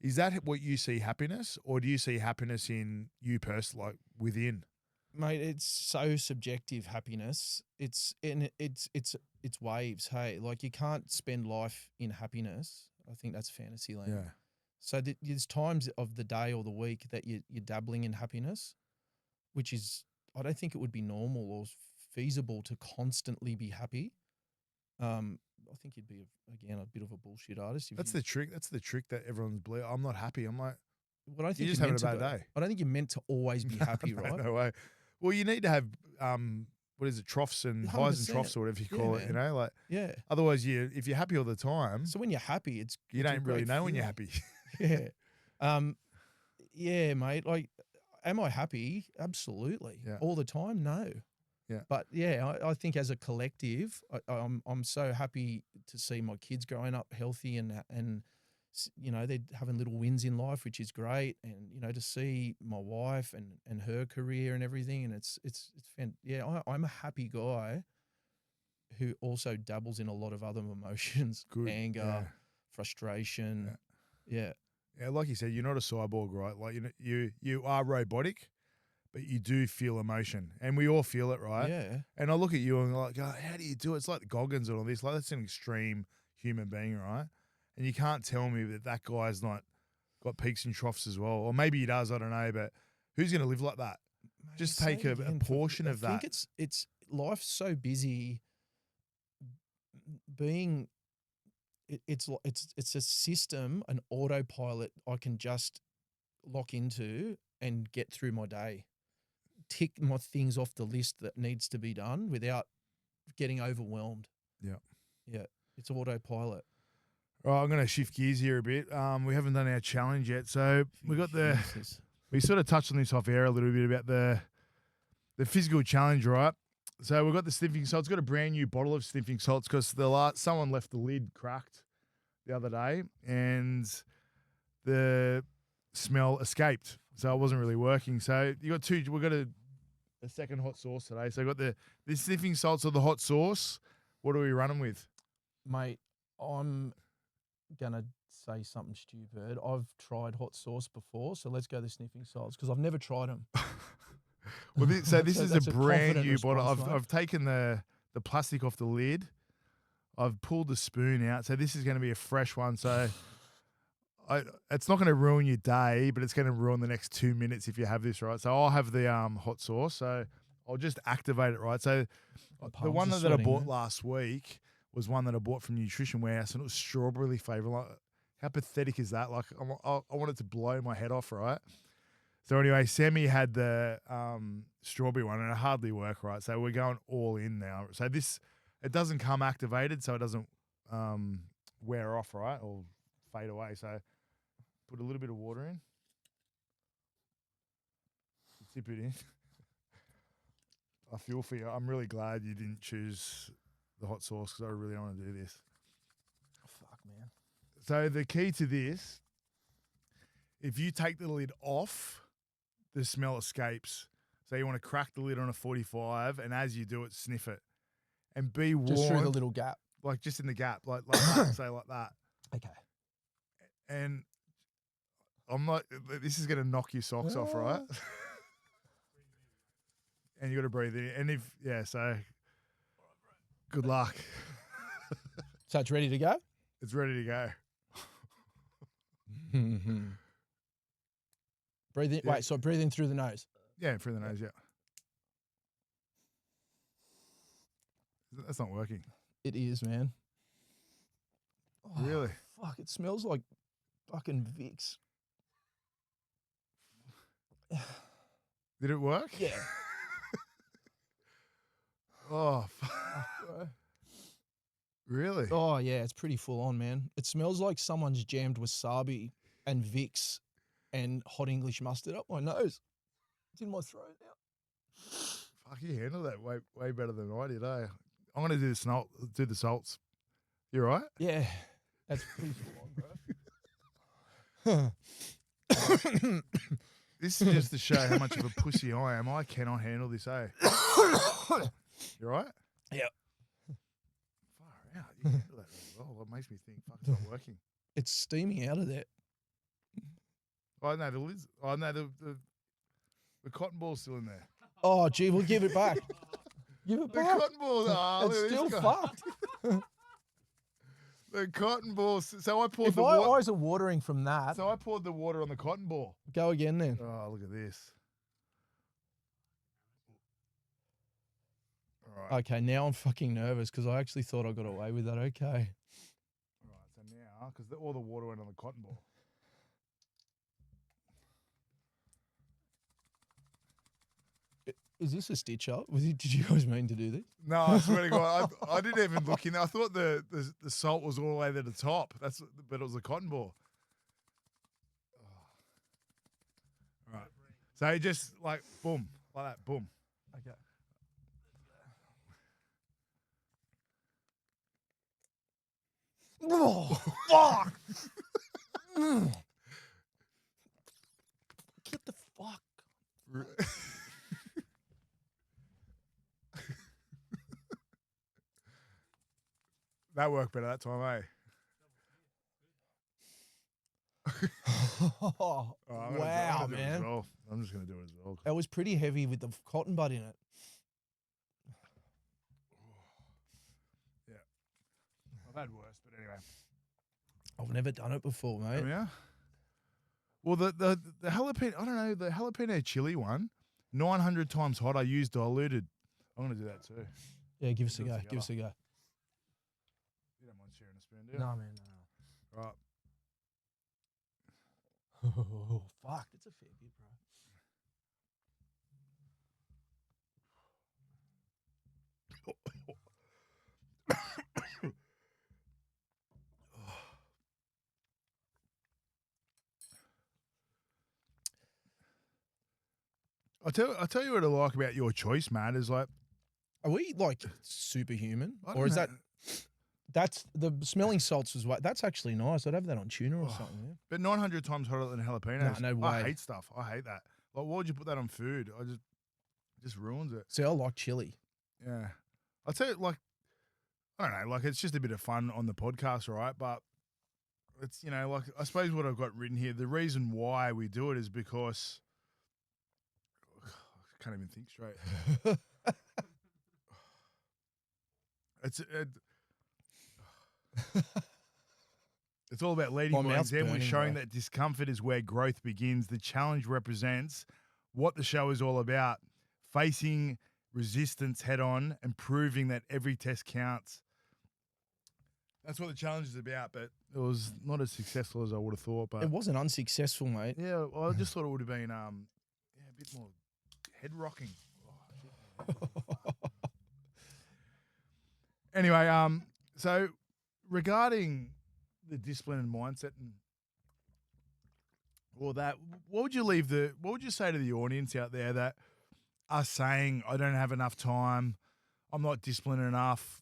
Is that what you see happiness, or do you see happiness in you personally, like within? Mate, it's so subjective, happiness. It's waves. Hey, like you can't spend life in happiness. I think that's fantasy land. Yeah. So there's times of the day or the week that you're dabbling in happiness, which is, I don't think it would be normal or feasible to constantly be happy. I think you'd be again a bit of a bullshit artist. That's the trick. That's the trick that everyone's I'm not happy. I'm like, Well, I don't think you're just you're having a meant bad to. day. I don't think you're meant to always be happy, right? No way. Well, you need to have what is it, troughs and highs and 100%. troughs or whatever you call it. You man. know, like Yeah. otherwise, if you're happy all the time, So when you're happy, it's you it's a don't really great know when you're feeling. happy. Yeah. Yeah, mate. Like, am I happy? Absolutely. Yeah. All the time? No. Yeah. But yeah, I think as a collective, I'm so happy to see my kids growing up healthy and you know, they're having little wins in life, which is great. And, you know, to see my wife and her career and everything. And it's yeah, I'm a happy guy who also dabbles in a lot of other emotions, Good. anger, frustration. Yeah. Yeah, like you said, you're not a cyborg, right? Like you are robotic, but you do feel emotion, and we all feel it, right? Yeah. And I look at you and I'm like, oh, how do you do it? It's like the Goggins and all this. Like that's an extreme human being, right? And you can't tell me that guy's not got peaks and troughs as well, or maybe he does. I don't know, but who's going to live like that? Mate, Just say take it a again. portion of I that. think it's life's so busy being it's a system, an autopilot I can just lock into and get through my day. Tick my things off the list that needs to be done without getting overwhelmed. Yeah. Yeah. It's autopilot. All right, I'm going to shift gears here a bit. We haven't done our challenge yet, so we got we sort of touched on this off air a little bit about the physical challenge, right? So we've got the sniffing salts. Got a brand new bottle of sniffing salts because someone left the lid cracked the other day and the smell escaped, so it wasn't really working. So you got two. We've got a second hot sauce today. So I got the sniffing salts or the hot sauce. What are we running with, Mate? I'm gonna say something stupid. I've tried hot sauce before, so let's go the sniffing salts because I've never tried them. Well, this is a brand confident new bottle. response, mate. I've taken the plastic off the lid. I've pulled the spoon out, so this is going to be a fresh one. So it's not going to ruin your day, but it's going to ruin the next 2 minutes if you have this, right? So I'll have the hot sauce. So I'll just activate it, right? So the one that I bought last week was one that I bought from Nutrition Warehouse, and it was strawberry flavor. Like, how pathetic is that? Like, I wanted to blow my head off, right? So anyway, Sammy had the strawberry one, and it hardly worked, right? So we're going all in now. So it doesn't come activated, so it doesn't wear off, right, or fade away. So put a little bit of water in, dip it in. I feel for you. I'm really glad you didn't choose the hot sauce because I really want to do this. Fuck, man. So the key to this, if you take the lid off, the smell escapes. So you want to crack the lid on a 45, and as you do it, sniff it. and be warned. Just through the little gap. Like just in the gap, like that, say like that. Okay. And I'm not, this is going to knock your socks off, right? And you got to breathe in. And so good luck. So it's ready to go? It's ready to go. Breathe in. Yeah. Wait, so breathe in through the nose. Yeah, through the nose, yeah. That's not working. It is, man. Oh, Really? Fuck, it smells like fucking Vicks. Did it work? Yeah. Oh, Bro. really? Oh, yeah, it's pretty full on, man. It smells like someone's jammed wasabi and Vicks and hot English mustard up my nose. It's in my throat now. Fuck, you handled that way better than I did, eh? I'm going to do the salts. You all right? Yeah, that's pretty full on, bro. This is just to show how much of a pussy I am. I cannot handle this, eh? You all right? Yeah. Far out. You handle that really well. It makes me think, fuck, it's not working. It's steaming out of there. Oh, no, the lids. Oh, no, the cotton ball's still in there. Oh, gee, we'll give it back. Give it The back. cotton ball. Oh, It's still fucked. The cotton ball. So I poured If the my water. eyes are watering from that, So I poured the water on the cotton ball. go again then. Oh, look at this. All right. Okay, now I'm fucking nervous because I actually thought I got away with that. Okay. All right. So now, because all the water went on the cotton ball. Is this a stitch up? Did you guys mean to do this? No, I swear to God, I didn't even look in there. I thought the salt was all the way to the top. But it was a cotton ball. All right. So you just like boom, like that, boom. Okay. Oh, fuck! Get the fuck. That worked better that time, eh? Oh, I'm wow, gonna do it as man. well. I'm just going to do it as well. That was pretty heavy with the cotton bud in it. Yeah. I've had worse, but anyway. I've never done it before, mate. Oh, yeah? Well, the jalapeno, I don't know, the jalapeno chili one, 900 times hot. I used diluted. I'm going to do that too. Yeah, give us a Do it go. together. Give us a go. You don't mind sharing a spoon, do you? No, man, no. Right. Oh, fuck. That's a fair bit, bro. I tell you what I like about your choice, Matt, is like, Are we like superhuman? I Or don't is know. that's the smelling salts as well? That's actually nice. I'd have that on tuna or something. Yeah. But 900 times hotter than jalapenos. No, no I way. hate stuff. I hate that. Like, why would you put that on food? It just ruins it. See, I like chili. Yeah. I'll tell you, like, I don't know, like, it's just a bit of fun on the podcast, right? But it's, you know, like, I suppose what I've got written here, the reason why we do it is because I can't even think straight. It's all about leading My by mouth's example, burning, showing bro. that discomfort is where growth begins. The challenge represents what the show is all about, facing resistance head on and proving that every test counts. That's what the challenge is about, but it was not as successful as I would have thought. But It wasn't unsuccessful, mate. yeah, well, I just thought it would have been a bit more head rocking. Anyway, so regarding the discipline and mindset and all that, what would you say to the audience out there that are saying, I don't have enough time, I'm not disciplined enough,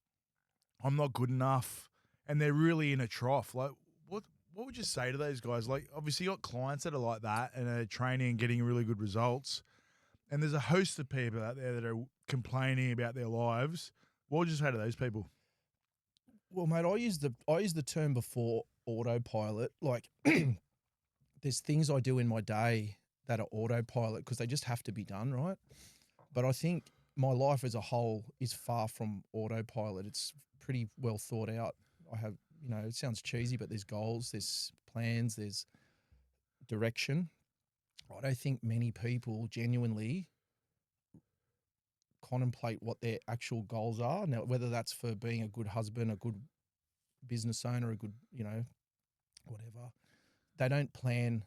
I'm not good enough, and they're really in a trough? Like, what would you say to those guys? Like, obviously you got clients that are like that and are training and getting really good results, and there's a host of people out there that are complaining about their lives. What would you say to those people? Well, mate, I use the term before autopilot. Like, there's things I do in my day that are autopilot because they just have to be done, right? But I think my life as a whole is far from autopilot. It's pretty well thought out. I have, it sounds cheesy, but there's goals, there's plans, there's direction. I don't think many people genuinely contemplate what their actual goals are. Now, whether that's for being a good husband, a good business owner, a good, whatever, they don't plan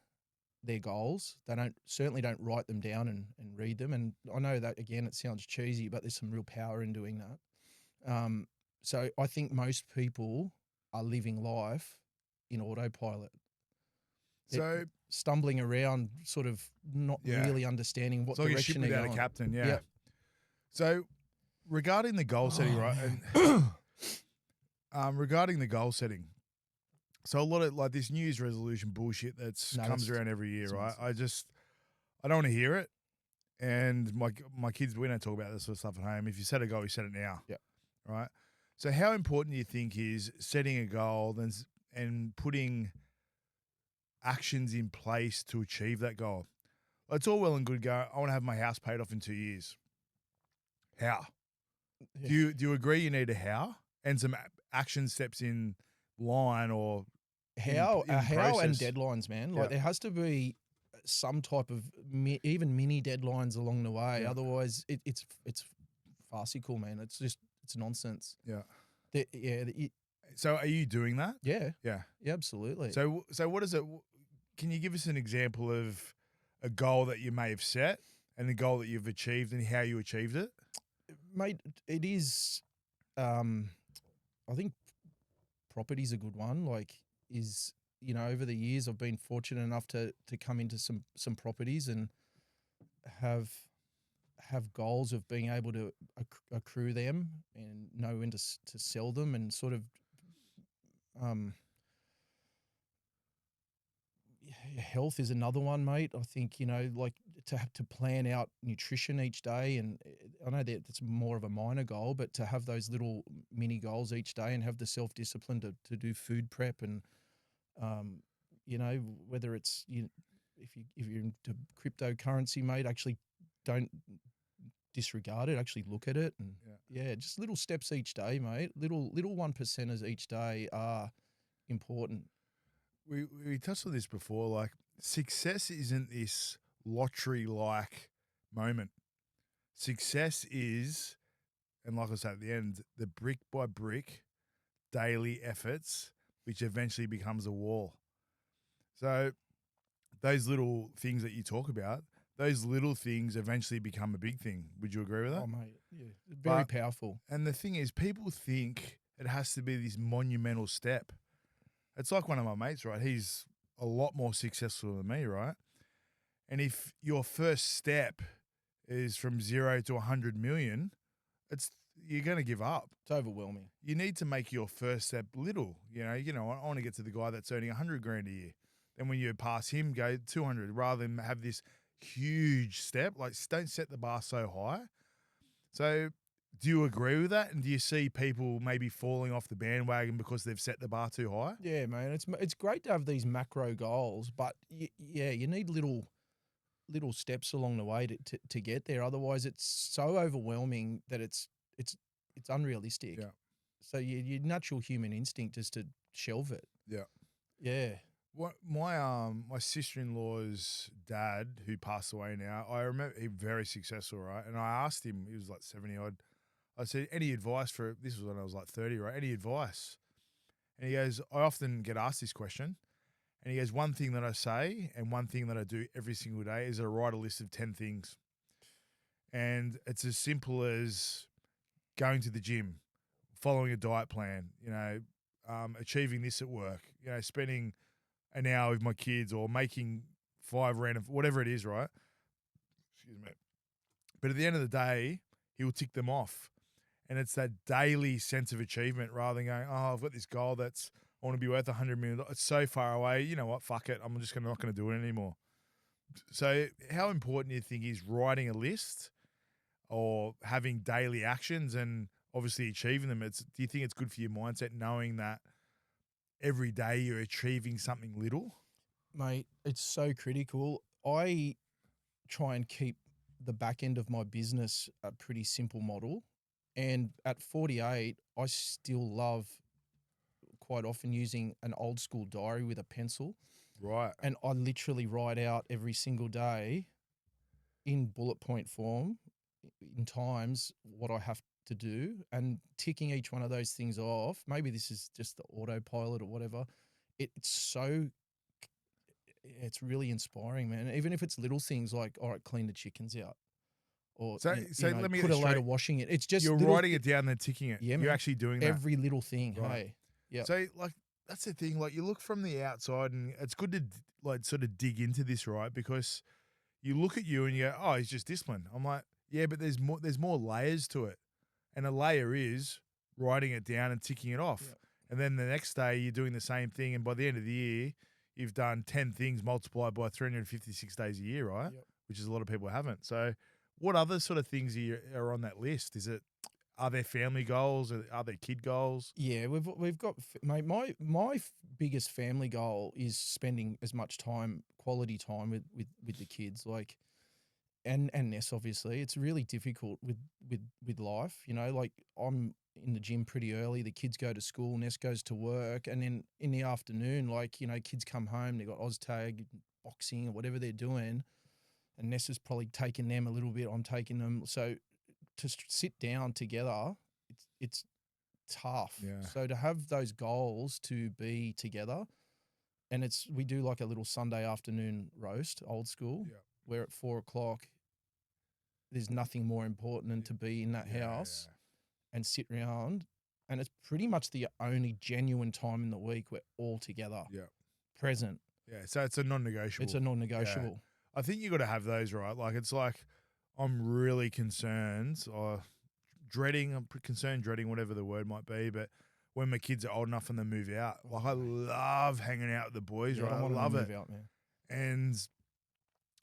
their goals. They certainly don't write them down and read them. And I know that, again, it sounds cheesy, but there's some real power in doing that. So I think most people are living life in autopilot. So stumbling around, sort of not really understanding what it's like a direction ship they're without going. a captain, yeah. Yep. So regarding the goal setting, right? And regarding the goal setting, so a lot of like this New Year's resolution bullshit comes around every year, right? I don't want to hear it. And my kids, we don't talk about this sort of stuff at home. If you set a goal, you set it now. Yep. Right? So how important do you think is setting a goal and putting actions in place to achieve that goal? It's all well and good going, I want to have my house paid off in 2 years. How? Yeah. Do you agree you need a how and some action steps in line or How in and process? deadlines, man. Yeah. Like there has to be some type of even mini deadlines along the way. Yeah. Otherwise, it's farcical, man. It's nonsense. Yeah. Yeah. So are you doing that? Yeah. Yeah. Yeah. Absolutely. So what is it? Can you give us an example of a goal that you may have set and the goal that you've achieved and how you achieved it? Mate, it is. I think property's a good one. Like, over the years I've been fortunate enough to come into some properties and have goals of being able to accrue them and know when to sell them, and sort of health is another one, mate. I think, like to have to plan out nutrition each day, and I know that it's more of a minor goal, but to have those little mini goals each day and have the self-discipline to do food prep, and whether it's if you're into cryptocurrency, mate, actually don't disregard it, actually look at it, and just little steps each day, mate. Little 1%ers each day are important. We touched on this before. Like, success isn't this lottery-like moment. Success is, and like I said at the end, the brick by brick daily efforts, which eventually becomes a wall. So those little things that you talk about, those little things eventually become a big thing. Would you agree with that? Oh, mate, yeah, very powerful. And the thing is, people think it has to be this monumental step. It's like one of my mates, right? He's a lot more successful than me, right? And if your first step is from 0 to 100 million, you're going to give up. It's overwhelming. You need to make your first step little. I want to get to the guy that's earning 100 grand a year. Then when you pass him, go 200, rather than have this huge step. Like, don't set the bar so high. So do you agree with that? And do you see people maybe falling off the bandwagon because they've set the bar too high? Yeah, man. It's great to have these macro goals, but you need little steps along the way to get there. Otherwise, it's so overwhelming that it's unrealistic. Yeah. So your natural human instinct is to shelve it. Yeah. Yeah. What my sister-in-law's dad, who passed away now, I remember he was very successful, right? And I asked him, he was like 70 odd. I said, any advice this was when I was like 30, right? Any advice? And he goes, I often get asked this question. And he goes, one thing that I say and one thing that I do every single day is I write a list of 10 things. And it's as simple as going to the gym, following a diet plan, achieving this at work, spending an hour with my kids or making 5 random, whatever it is, right? Excuse me. But at the end of the day, he will tick them off. And it's that daily sense of achievement rather than going, oh, I've got this goal I want to be worth $100 million. It's so far away. You know what? Fuck it. I'm just not going to do it anymore. So how important do you think is writing a list or having daily actions? And obviously achieving them. Do you think it's good for your mindset knowing that every day you're achieving something little? Mate, it's so critical. I try and keep the back end of my business a pretty simple model. And at 48, I still love quite often using an old school diary with a pencil. Right. And I literally write out every single day in bullet point form, in times, what I have to do, and ticking each one of those things off. Maybe this is just the autopilot or whatever. It's really inspiring, man. Even if it's little things like, all right, clean the chickens out, or So let me get put a this load straight. of washing in. It's just You're little, writing it down and then ticking it. yeah, You're man. actually doing that. Every little thing. Right. Hey, yeah. So like that's the thing. Like you look from the outside, and it's good to like sort of dig into this, right? Because you look at you and you go, "Oh, he's just disciplined." I'm like, "Yeah, but there's more. There's more layers to it, and a layer is writing it down and ticking it off, Yep. and then the next day you're doing the same thing, and by the end of the year, you've done 10 things multiplied by 356 days a year, right? Yep. Which is a lot of people haven't. So, what other sort of things are on that list? Are there family goals? Are there kid goals? Yeah, we've got mate. My biggest family goal is spending as much time, quality time with the kids, like, and Ness. Obviously, it's really difficult with life. You know, like I'm in the gym pretty early. The kids go to school. Ness goes to work, and then in the afternoon, like, you know, kids come home. They got OzTag, boxing, or whatever they're doing, and Ness is probably taking them a little bit. I'm taking them. So to sit down together, it's tough. Yeah. So to have those goals to be together, and we do like a little Sunday afternoon roast, old school, Yeah. where at 4 o'clock, there's nothing more important than to be in that house and sit around. And it's pretty much the only genuine time in the week we're all together, present. Yeah. So it's a non-negotiable. It's a non-negotiable. I think you got to have those, right? Like it's like I'm really concerned or I'm concerned, dreading, whatever the word might be, but when my kids are old enough and they move out, like I love hanging out with the boys, right? I love it. Move out, man. And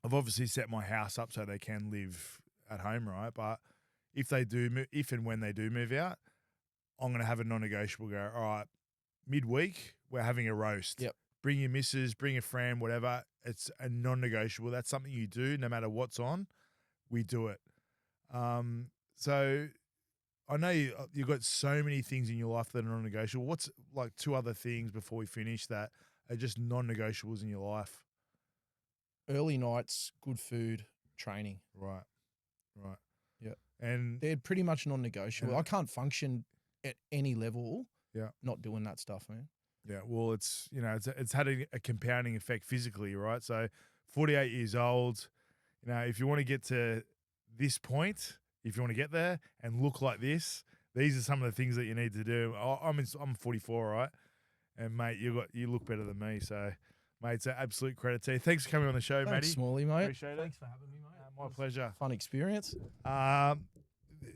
I've obviously set my house up so they can live at home, right? But if and when they do move out, I'm going to have a non-negotiable go, all right, midweek, we're having a roast. Yep. Bring your missus, bring a friend, whatever. It's a non-negotiable. That's something you do no matter what's on. We do it. So I know you've got so many things in your life that are non-negotiable. What's like two other things before we finish that are just non-negotiables in your life? Early nights, good food, training. Right. Yeah. And They're pretty much non-negotiable. Yeah. I can't function at any level Yeah. not doing that stuff, man. yeah, well, it's had a compounding effect physically, right? So 48 years old, if you want to get to this point, if you want to get there and look like this, these are some of the things that you need to do. I'm 44, right? And mate, you look better than me. So, mate, it's an absolute credit to you. Thanks for coming on the show, Thanks, matey. Smalley, mate. Appreciate it. Thanks for having me, mate. My pleasure. Fun experience.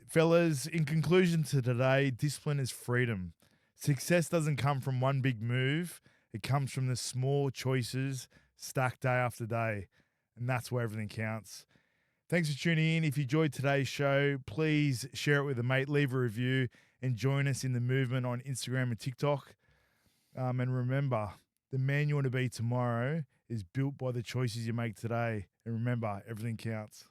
Fellas, in conclusion to today, discipline is freedom. Success doesn't come from one big move. It comes from the small choices stacked day after day. And that's where everything counts. Thanks for tuning in. If you enjoyed today's show, please share it with a mate, leave a review, and join us in the movement on Instagram and TikTok. And remember, the man you want to be tomorrow is built by the choices you make today. And remember, everything counts.